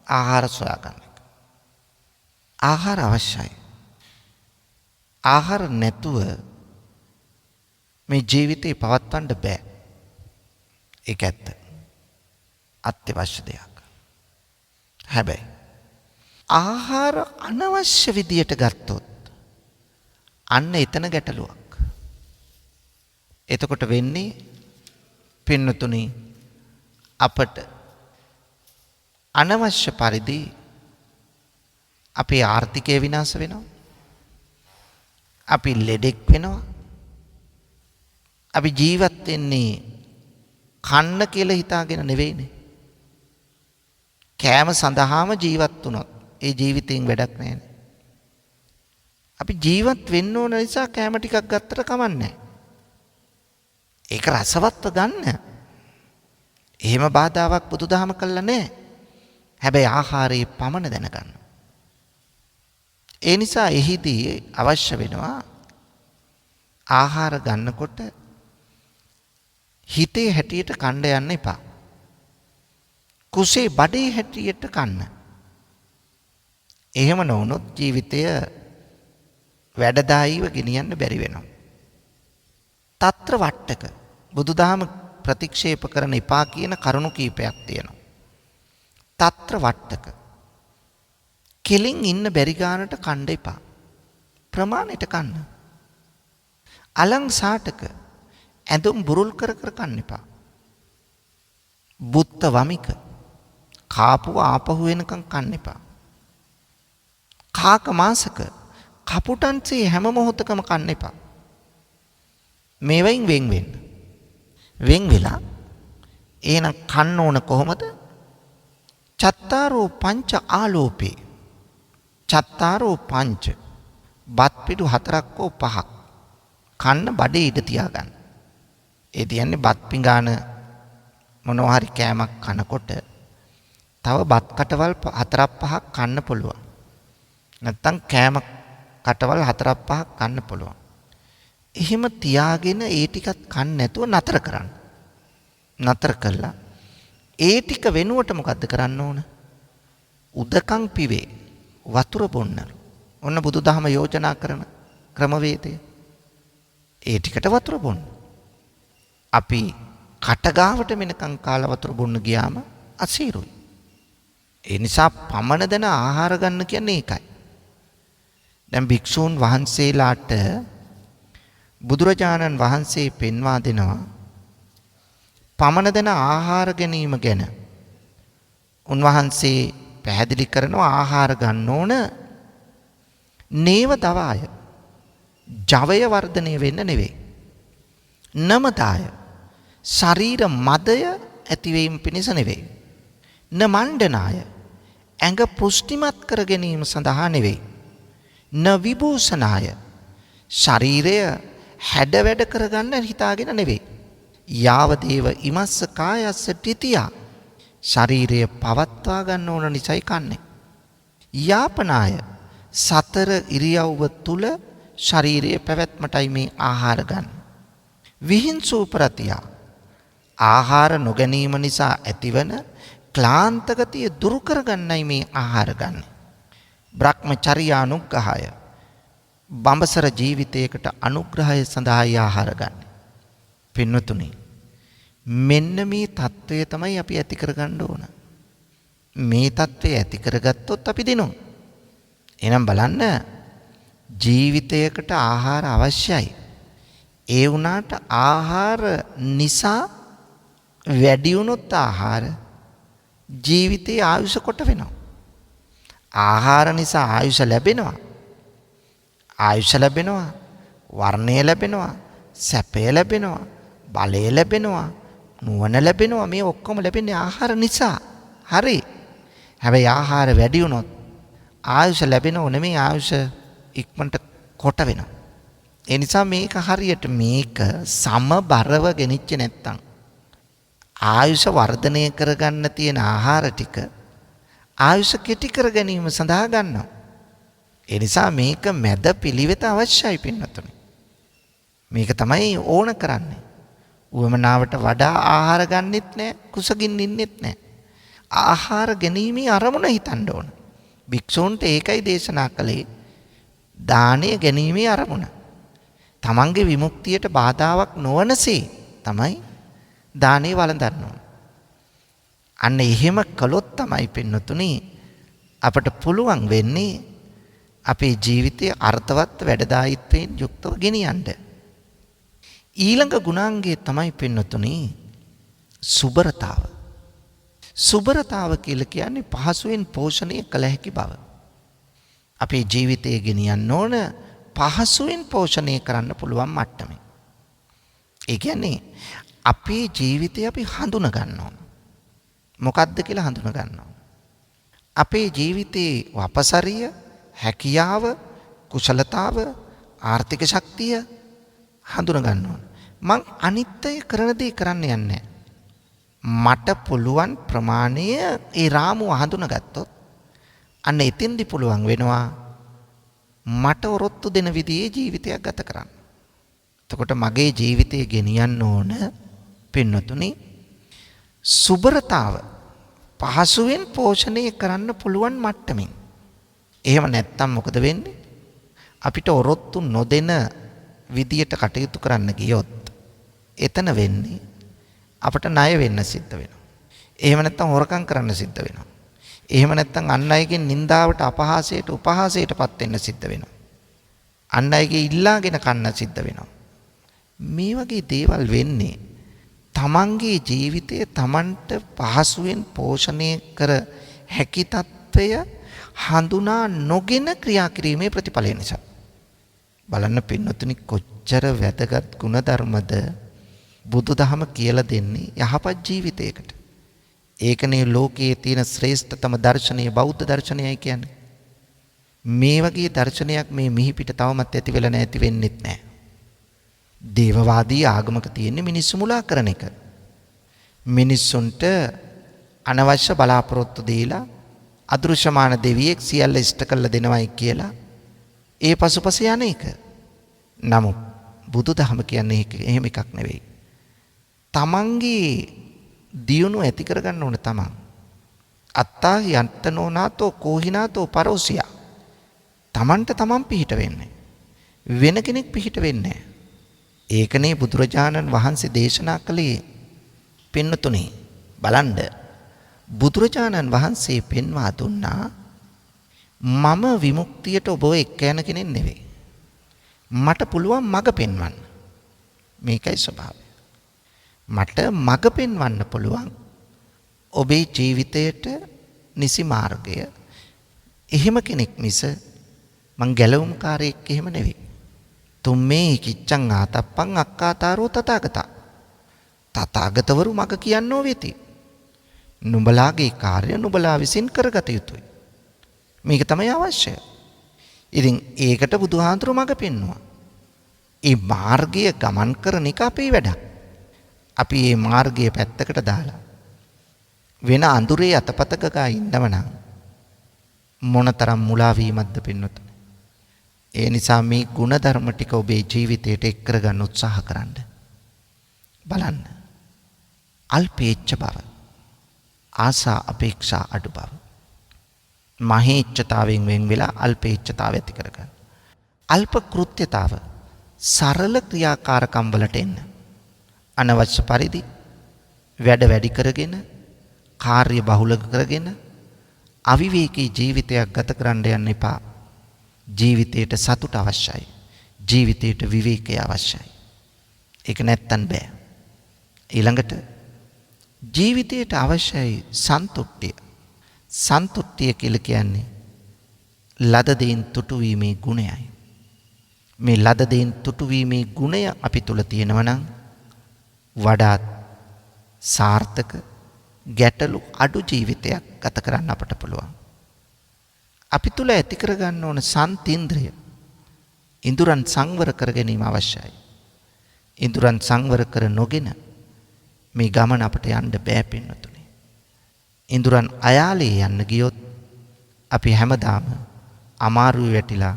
ආහාර සොයාගන්න එක. ආහාර අවශ්‍යයි. ආහාර නැතුව මේ ජීවිතේ පවත්වන්න බෑ. ඒක ඇත්ත. අත්‍යවශ්‍ය දෙයක්. හැබැයි ආහාර අනවශ්‍ය විදියට ගත්තොත් අන්න එතන ගැටලුවක්. එතකොට වෙන්නේ පින්නතුනි අපට අනවශ්‍ය පරිදි අපේ ආර්ථිකය විනාශ වෙනවා. අපි ලෙඩෙක් වෙනවා. අපි ජීවත් වෙන්නේ කන්න කියලා හිතාගෙන නෙවෙයිනේ. කෑම සඳහාම ජීවත් වුණොත් ඒ ජීවිතයෙන් වැඩක් නැහැනේ. අපි ජීවත් වෙන්න ඕන නිසා කෑම ටිකක් ගත්තට කමක් නැහැ. ඒක රසවත්ව ගන්න. එහෙම බාධාවක් බුදුදහම කළා නැහැ. හැබැයි ආහාරයේ පමණ දැනගන්න. ඒ නිසා එහිදී අවශ්‍ය වෙනවා ආහාර ගන්නකොට හිතේ හැටියට කණ්ඩ යන්න එපා. කුසේ බඩේ හැටියට කන්න. එහෙම නොවුනොත් ජීවිතය වැඩදායීව ගෙනියන්න බැරි වෙනවා. తත්‍ර වට්ටක බුදුදහම ප්‍රතික්ෂේප කරන එපා කියන කරුණු කීපයක් තියෙනවා. తත්‍ර වට්ටක කෙලින් ඉන්න බැරි ගානට කණ්ඩ එපා. ප්‍රමාණයට කන්න. අලං සාටක ඇඳුම් බුරුල් කර කර කන්න එපා. බුත්ත වමික කාපුව ආපහු වෙනකන් කන්න එපා. කාක මාසක කපුටන්සේ හැම මොහොතකම කන්න එපා. මේවයින් වෙන් වෙන්න. වෙන් වෙලා එහෙනම් කන්න ඕන කොහොමද? චත්තාරෝ පංච ආලෝපේ. චත්තාරෝ පංච බත් පිටු 4ක් හෝ 5ක් කන්න බඩේ ඉඩ තියාගන්න. ඒ කියන්නේ බත් පිඟාන මොනවා හරි කෑමක් කනකොට තව බත් කටවල් 4ක් 5ක් කන්න පුළුවන්. නැත්තම් කෑම කටවල් 4ක් 5ක් කන්න පුළුවන්. එහෙම තියාගෙන ඒ ටිකත් කන්න නැතුව නතර කරන්න. නතර කළා ඒ ටික වෙනුවට මොකද්ද කරන්න ඕන? උදකම් පිවේ වතුර බොන්නලු. ඔන්න බුදුදහම යෝජනා කරන ක්‍රමවේදය. ඒ ටිකට වතුර බොන්න. අපි කටගාවට මෙනකන් කාලා වතුර බොන්න ගියාම අසීරුයි. ඒ නිසා පමණ දෙන ආහාර ගන්න කියන්නේ ඒකයි. දැන් භික්ෂූන් වහන්සේලාට බුදුරජාණන් වහන්සේ පෙන්වා දෙනවා පමණ දෙන ආහාර ගැනීම ගැන. උන්වහන්සේ පැහැදිලි කරනවා ආහාර ගන්න ඕන නේව දවාය. ජවය වර්ධනය වෙන්න නෙවෙයි. නමදාය ශරීර මදය ඇතිවීම පිණිස නෙවෙයි. න මණ්ඩනාය ඇඟ පුෂ්ටිමත් කර ගැනීම සඳහා නෙවෙයි. න විභූෂනාය ශරීරය හැඩ වැඩ කරගන්න හිතාගෙන නෙවෙයි. යාවදේව ඉමස්ස කායස්ස ටිතියා ශරීරය පවත්වා ගන්න ඕන නිසයි කන්නේ. යාපනාය සතර ඉරියව්ව තුල ශරීරයේ පැවැත්මටයි මේ ආහාර ගන්න. විහිංසූපරතියා ආහාර නොගැනීම නිසා ඇතිවන ක්ලාන්ත ගතිය දුරු කරගන්නයි මේ ආහාර ගන්න. බ්‍රහ්මචර්යානුග්‍රහය බඹසර ජීවිතයකට අනුග්‍රහය සඳහායි ආහාර ගන්න. පින්වතුනි මෙන්න මේ தত্ত্বය තමයි අපි ඇති කරගන්න ඕන. මේ தত্ত্বය ඇති කරගත්තොත් අපි දිනුම්. එහෙනම් බලන්න ජීවිතයකට ආහාර අවශ්‍යයි. ඒ වුණාට ආහාර නිසා වැඩි වුණොත් ආහාර ජීවිතයේ ආයුෂ කොට වෙනවා. ආහාර නිසා ආයුෂ ලැබෙනවා. ආයුෂ ලැබෙනවා, වර්ණය ලැබෙනවා, සැපය ලැබෙනවා, බලය ලැබෙනවා, නුවණ ලැබෙනවා. මේ ඔක්කොම ලැබෙන්නේ ආහාර නිසා. හරි. හැබැයි ආහාර වැඩි වුණොත් ආයුෂ ලැබෙනව නෙමෙයි ආයුෂ ඉක්මනට කොට වෙනවා. ඒ නිසා මේක හරියට මේක සමබරව ගෙනිච්ච නැත්තම් ආයුෂ වර්ධනය කරගන්න තියෙන ආහාර ටික ආයුෂ කෙටි කර ගැනීම සඳහා ගන්නවා. ඒ නිසා මේක මැද පිළිවෙත අවශ්‍යයි පින්නතුනි. මේක තමයි ඕන කරන්නේ. උවමනාවට වඩා ආහාර ගන්නෙත් නැහැ, කුසගින්න ඉන්නෙත් නැහැ. ආහාර ගැනීමේ අරමුණ හිතන්න ඕන. භික්ෂූන්ට ඒකයි දේශනා කළේ දානය ගැනීමේ අරමුණ. තමන්ගේ විමුක්තියට බාධාවක් නොවනසේ තමයි දානේ වළඳන්න ඕන. අන්න එහෙම කළොත් තමයි පින්නතුනි අපට පුළුවන් වෙන්නේ අපේ ජීවිතයේ අර්ථවත් වැඩදායීත්වයෙන් යුක්තව ගෙනියන්න. ඊළඟ ගුණාංගය තමයි පින්නතුනි සුබරතාව. සුබරතාව කියලා කියන්නේ පහසුවෙන් පෝෂණය කළ හැකි බව. අපේ ජීවිතය ගෙනියන්න ඕන පහසුවෙන් පෝෂණය කරන්න පුළුවන් මට්ටමේ. ඒ කියන්නේ අපේ ජීවිතය අපි හඳුන ගන්න ඕන. මොකක්ද කියලා හඳුන ගන්න ඕන. අපේ ජීවිතේ වපසරිය, හැකියාව, කුසලතාව, ආර්ථික ශක්තිය හඳුන ගන්න ඕන. මං අනිත්‍ය කරන දේ කරන්න යන්නේ. මට පුළුවන් ප්‍රමාණය ඒ රාමුව හඳුනගත්තොත් අන්න එතෙන්දි පුළුවන් වෙනවා මට ඔරොත්තු දෙන විදිහේ ජීවිතයක් ගත කරන්න. එතකොට මගේ ජීවිතය ගෙනියන්න ඕන පින්නතුනි සුබරතාව පහසුවෙන් පෝෂණය කරන්න පුළුවන් මට්ටමින්. එහෙම නැත්තම් මොකද වෙන්නේ? අපිට ඔරොත්තු නොදෙන විදියට කටයුතු කරන්න ගියොත් එතන වෙන්නේ අපට ණය වෙන්න සිද්ධ වෙනවා. එහෙම නැත්තම් හොරකම් කරන්න සිද්ධ වෙනවා. එහෙම නැත්තම් අන් අයගෙන් නින්දාවට අපහාසයට උපහාසයටපත් වෙන්න සිද්ධ වෙනවා. අන් අයගේ ඉල්ලාගෙන කන්න සිද්ධ වෙනවා. මේ වගේ දේවල් වෙන්නේ තමන්ගේ ජීවිතය තමන්ට පහසුවෙන් පෝෂණය කර හැකි తত্ত্বය හඳුනා නොගෙන ක්‍රියා කිරීමේ ප්‍රතිඵලය නිසා. බලන්න පින්නතුනි කොච්චර වැදගත් ගුණධර්මද බුදුදහම කියලා දෙන්නේ යහපත් ජීවිතයකට. ඒකනේ ලෝකයේ තියෙන ශ්‍රේෂ්ඨතම දර්ශනය බෞද්ධ දර්ශනයයි කියන්නේ. මේ වගේ දර්ශනයක් මේ මිහිපිට තවමත් ඇති වෙලා නැති වෙන්නෙත් නැහැ. දේවවාදී ආගමක තියෙන්නේ මිනිස්සු මුලා කරන එක. මිනිස්සුන්ට අනවශ්‍ය බලාපොරොත්තු දීලා අදෘශ්‍යමාන දෙවියෙක් සියල්ල ඉෂ්ට කරලා දෙනවයි කියලා ඒ පසුපස යන එක. නමුත් බුදුදහම කියන්නේ එහෙම එකක් නෙවෙයි. තමන්ගේ දියුණුව ඇති කරගන්න ඕන තමන්. අත්තා යන්තනෝනාතෝ කෝහිනාතෝ පරෝසියා. තමන්ට තමන් පිහිට වෙන්නේ. වෙන කෙනෙක් පිහිට වෙන්නේ නැහැ. ඒකනේ බුදුරජාණන් වහන්සේ දේශනා කළේ පින්නතුනේ බලන්න බුදුරජාණන් වහන්සේ පෙන්වා දුන්නා මම විමුක්තියට ඔබ එක්ක යන කෙනෙක් නෙවෙයි. මට පුළුවන් මඟ පෙන්වන්න. මේකයි ස්වභාවය. මට මඟ පෙන්වන්න පුළුවන් ඔබේ ජීවිතයට නිසි මාර්ගය. එහෙම කෙනෙක් මිස මං ගැලවුම්කාරයෙක් එහෙම නෙවෙයි. තුම්මේ කිච්ඡං ආතප්පං අක්කාතාරෝ තථාගතා. තථාගතවරු මඟ කියන්නෝ වෙති. නුඹලාගේ කාර්ය නුඹලා විසින් කරගත යුතුයි. මේක තමයි අවශ්‍ය. ඉතින් ඒකට බුදුහාඳුරු මඟ පෙන්වුවා. ඒ මාර්ගය ගමන් කරන එක අපේ වැඩක්. අපි මේ මාර්ගය පැත්තකට දාලා වෙන අඳුරේ අතපතක ගා ඉන්නව නම් මොනතරම් මුලා වීමක්ද පින්නතුනි. ඒ නිසා මේ ගුණධර්ම ටික ඔබේ ජීවිතයට එක් කරගන්න උත්සාහ කරන්න. බලන්න. අල්පේච්ඡ බව, ආසා අපේක්ෂා අඩු බව, මහේච්ඡතාවෙන් වෙන් වෙලා අල්පේච්ඡතාව ඇති කරගන්න. අල්ප කෘත්‍යතාව, සරල ක්‍රියාකාරකම් වලට එන්න. අනවශ්‍ය පරිදි වැඩ වැඩි කරගෙන, කාර්ය බහුල කරගෙන අවිවේකී ජීවිතයක් ගත කරන්න යන්න එපා. ජීවිතයට සතුට අවශ්‍යයි. ජීවිතයට විවේකය අවශ්‍යයි. ඒක නැත්තම් බෑ. ඊළඟට ජීවිතයට අවශ්‍යයි සන්තුට්ඨිය. සන්තුට්ඨිය කියලා කියන්නේ ලද දෙයින් තුටු වීමේ ගුණයයි. මේ ලද දෙයින් තුටු වීමේ ගුණය අපි තුල තියෙනවා නම් වඩාත් සාර්ථක ගැටලු අඩු ජීවිතයක් ගත කරන්න අපට පුළුවන්. අපි තුල ඇති කරගන්න ඕන සන්තින්ද්‍රය ඉඳුරන් සංවර කර ගැනීම අවශ්‍යයි. ඉඳුරන් සංවර කර නොගෙන මේ ගමන අපට යන්න බෑ පින්නතුනි. ඉඳුරන් අයාලේ යන්න ගියොත් අපි හැමදාම අමාරුවේ වැටිලා,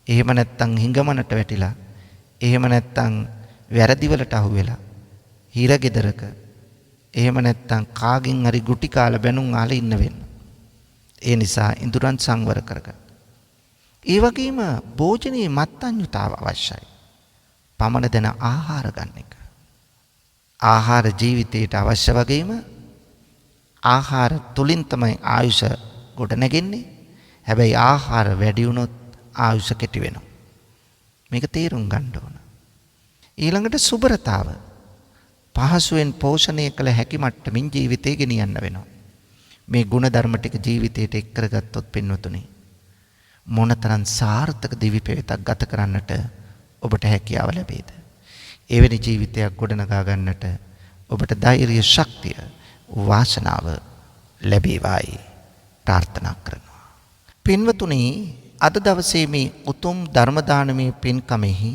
එහෙම නැත්තම් හිඟමනට වැටිලා, එහෙම නැත්තම් වැරදිවලට අහු වෙලා, හිරගෙදරක, එහෙම නැත්තම් කාගෙන් හරි ගුටි කාලා බැනුම් අහලා ඉන්න වෙන්න. ඒ නිසා ඉඳුරන් සංවර කරගන්න. ඒ වගේම භෝජනයේ මත්ඤ්‍යතාව අවශ්‍යයි. පමණ දෙන ආහාර ගන්න එක. ආහාර ජීවිතයට අවශ්‍ය වගේම ආහාර තුලින් තමයි ආයුෂ ගොඩ නැගෙන්නේ. හැබැයි ආහාර වැඩි වුණොත් ආයුෂ කෙටි වෙනවා. මේක තේරුම් ගන්න ඕන. ඊළඟට සුබරතාව. පහසුවෙන් පෝෂණය කළ හැකි මට්ටමින් ජීවිතය ගෙනියන්න වෙනවා. මේ ගුණ ධර්ම ටික ජීවිතයට එක් කරගත්තොත් පින්වතුනි මොනතරම් සාර්ථක දිවි පෙවෙතක් ගත කරන්නට ඔබට හැකියාව ලැබේද? එවැනි ජීවිතයක් ගොඩනගා ගන්නට ඔබට ධෛර්ය ශක්තිය වාසනාව ලැබේවායි ප්‍රාර්ථනා කරනවා. පින්වතුනි, අද දවසේ මේ උතුම් ධර්ම දානමය පින්කමෙහි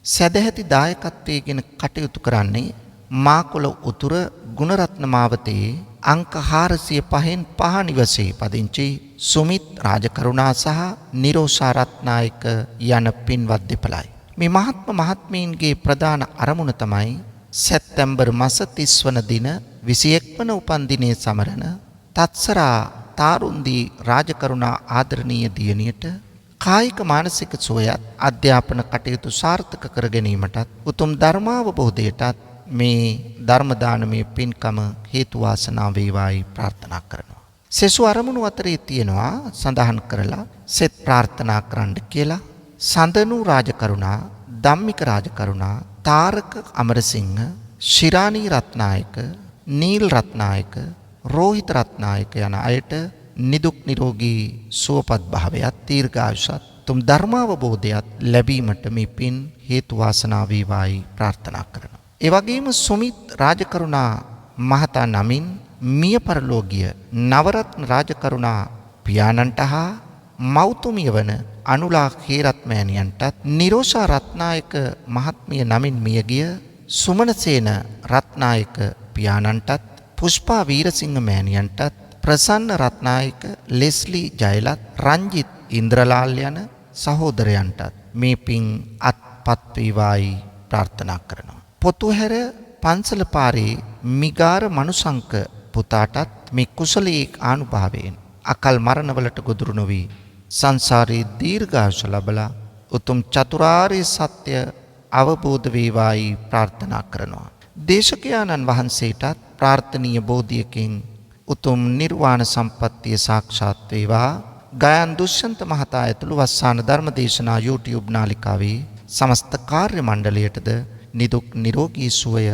සදැහැති දායකත්වයෙන් කටයුතු කරන්නේ මාකොළ උතුර ගුණරත්න මාවතේ අංක 405න් 5 නිවසේ පදිංචි සුමිත් රාජකරුණා සහ නිරෝෂා රත්නායක යන පින්වත් දෙපළයි. මේ මහත්ම මහත්මීන්ගේ ප්‍රධාන අරමුණ තමයි සැප්තැම්බර් මාස 30 වන දින 21 වන උපන්දිනයේ සමරන තත්සරා තාරුන්දී රාජකරුණා ආදරණීය දියණියට කායික මානසික සුවයත් අධ්‍යාපන කටයුතු සාර්ථක කර ගැනීමටත් උතුම් ධර්මාවබෝධයටත් මේ ධර්ම දානමය පින්කම හේතු වාසනා වේවායි ප්‍රාර්ථනා කරනවා. සෙසු අරමුණු අතරේ තියෙනවා සඳහන් කරලා සෙත් ප්‍රාර්ථනා කරන්න කියලා සඳනු රාජකරුණා, ධම්මික රාජකරුණා, තාරක අමරසිංහ, ශිරාණී රත්නායක, නීල් රත්නායක, රෝහිත රත්නායක යන අයට නිදුක් නිරෝගී සුවපත් භාවයත් දීර්ඝායුෂත් තුම් ධර්මාවබෝධයත් ලැබීමට මේ පින් හේතු වාසනා වේවායි ප්‍රාර්ථනා කරනවා. ඒ වගේම සුමිත් රාජකරුණා මහතා නමින් මිය පරලෝකීය නවරත්න රාජකරුණා පියාණන්ට හා මෞතුමිය වන අනුලා හේරත් මෑණියන්ටත්, නිරෝෂා රත්නායක මහත්මිය නමින් මියගිය සුමනසේන රත්නායක පියාණන්ටත්, පුෂ්පා වීරසිංහ මෑණියන්ටත්, ප්‍රසන්න රත්නායක, ලෙස්ලි ජයලත්, රංජිත් ඉන්ද්‍රලාල් යන සහෝදරයන්ටත් මේ පින් අත්පත් වේවායි ප්‍රාර්ථනා කරනවා. පොතුහැර පන්සල පාරේ මිගාර මනුසංක පුතාටත් මේ කුසලයේ ආනුභාවයෙන් අකල් මරණවලට ගොදුරු නොවී සංසාරේ දීර්ඝායුෂ ලැබලා උතුම් චතුරාර්ය සත්‍ය අවබෝධ වේවායි ප්‍රාර්ථනා කරනවා. දේශකයාණන් වහන්සේටත් ප්‍රාර්ථනීය බෝධියකින් උතුම් නිර්වාණ සම්පත්තිය සාක්ෂාත් වේවා. ගයන් දුෂ්‍යන්ත මහතා ඇතුළු වස්සාන ධර්මදේශනා YouTube නාලිකාවේ සමස්ත කාර්ය මණ්ඩලයටද නිදුක් නිරෝගී සුවය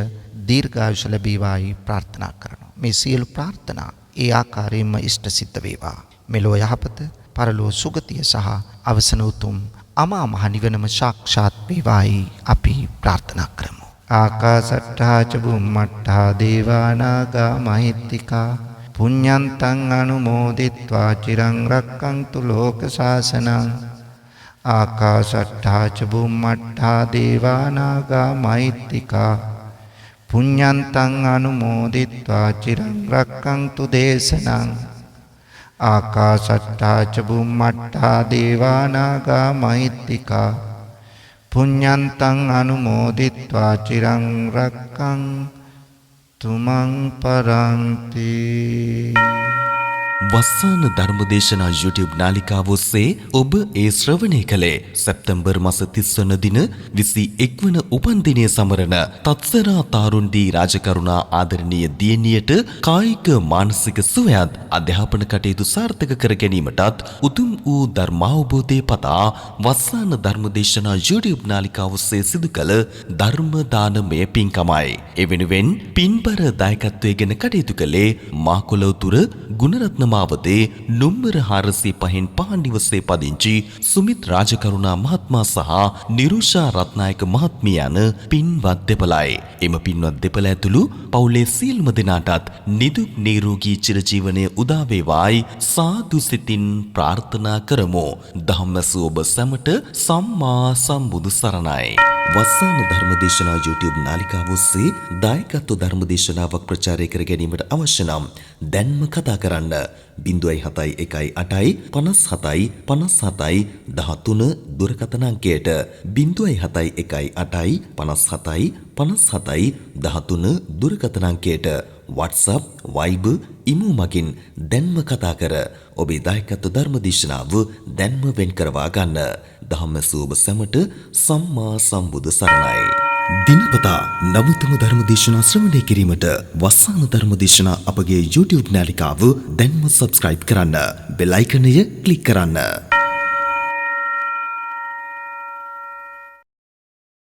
දීර්ඝායුෂ ලැබේවායි ප්‍රාර්ථනා කරනවා. මේ සියලු ප්‍රාර්ථනා ඒ ආකාරයෙන්ම ඉෂ්ට සිද්ධ වේවා. මෙලොව යහපත, පරලොව සුගතිය සහ අවසන උතුම් අමා මහ නිවනම සාක්ෂාත් වේවායි අපි ප්‍රාර්ථනා කරමු. ආකාසට්ඨා ච බුම්මට්ඨා දේවා නාග මහිත්‍තිකා පුඤ්ඤන්තං අනුමෝදිත්වා චිරං රක්ඛන්තු ලෝක ශාසනං. ආකාසට්ඨා ච බුම්මට්ඨා දේවා නාග මහිත්‍තිකා පුඤ්ඤන්තං අනුමෝදිත්වා චිරං රක්ඛන්තු දේශනං. ආකාසට්ඨා ච බුම්මට්ඨා දේවා නාග මහිත්‍තිකා පුඤ්ඤන්තං අනුමෝදිත්වා චිරං රක්ඛන්තු මං පරන්ති. වස්සාන ධර්මදේශනා YouTube නාලිකාව ඔස්සේ ඔබ ඒ ශ්‍රවණය කළේ සැප්තැම්බර් මාස 30 වන දින 21 වන උපන්දිනය සමරන තත්සරා තාරුන්දී රාජකරුණා ආදරණීය දියණියට කායික මානසික සුවයත් අධ්‍යාපන කටයුතු සාර්ථක කර ගැනීමටත් උතුම් වූ ධර්මාවබෝධය පතා වස්සාන ධර්මදේශනා YouTube නාලිකාව ඔස්සේ සිදු කළ ධර්ම දානමය පින්කමයි. ඒ වෙනුවෙන් පින්බර දායකත්වයෙන් කටයුතු කළේ මාකොළ උතුර ගුණරත්න මාවතේ නුම්බර 405න් 5 නිවසේ පදිංචි සුමිත් රාජකරුණා මහත්මයා සහ නිරෝෂා රත්නායක මහත්මිය යන පින්වත් දෙපළයි. එම පින්වත් දෙපළ ඇතුළු පවුලේ සියලුම දෙනාටත් නිදුක් නිරෝගී චිරජීවනය උදා වේවායි සාදු සිතින් ප්‍රාර්ථනා කරමු. ධම්මසු ඔබ සැමට සම්මා සම්බුදු සරණයි. වස්සාන ධර්මදේශනා YouTube නාලිකාව ඔස්සේ දායකත්ව ධර්මදේශනාවක් ප්‍රචාරය කර ගැනීමට අවශ්‍ය නම් දැන්ම කතා කරන්න 071 57 57 13 දුරකථන අංකයට 071 57 57 13 දුරකථන අංකයට WhatsApp, Viber, email මගින් දැන්ම කතා කර ඔබේ දායකත්ව ධර්මදේශනාව දැන්ම වෙන් කරවා ගන්න. ධම්මසූබ සැමට සම්මා සම්බුදු සරණයි. දිනපතා නවතම ධර්මදේශනා ශ්‍රවණය කිරීමට වස්සාන ධර්මදේශනා අපගේ YouTube නාලිකාව දැන්ම subscribe කරන්න. බෙල් අයිකනය ක්ලික් කරන්න.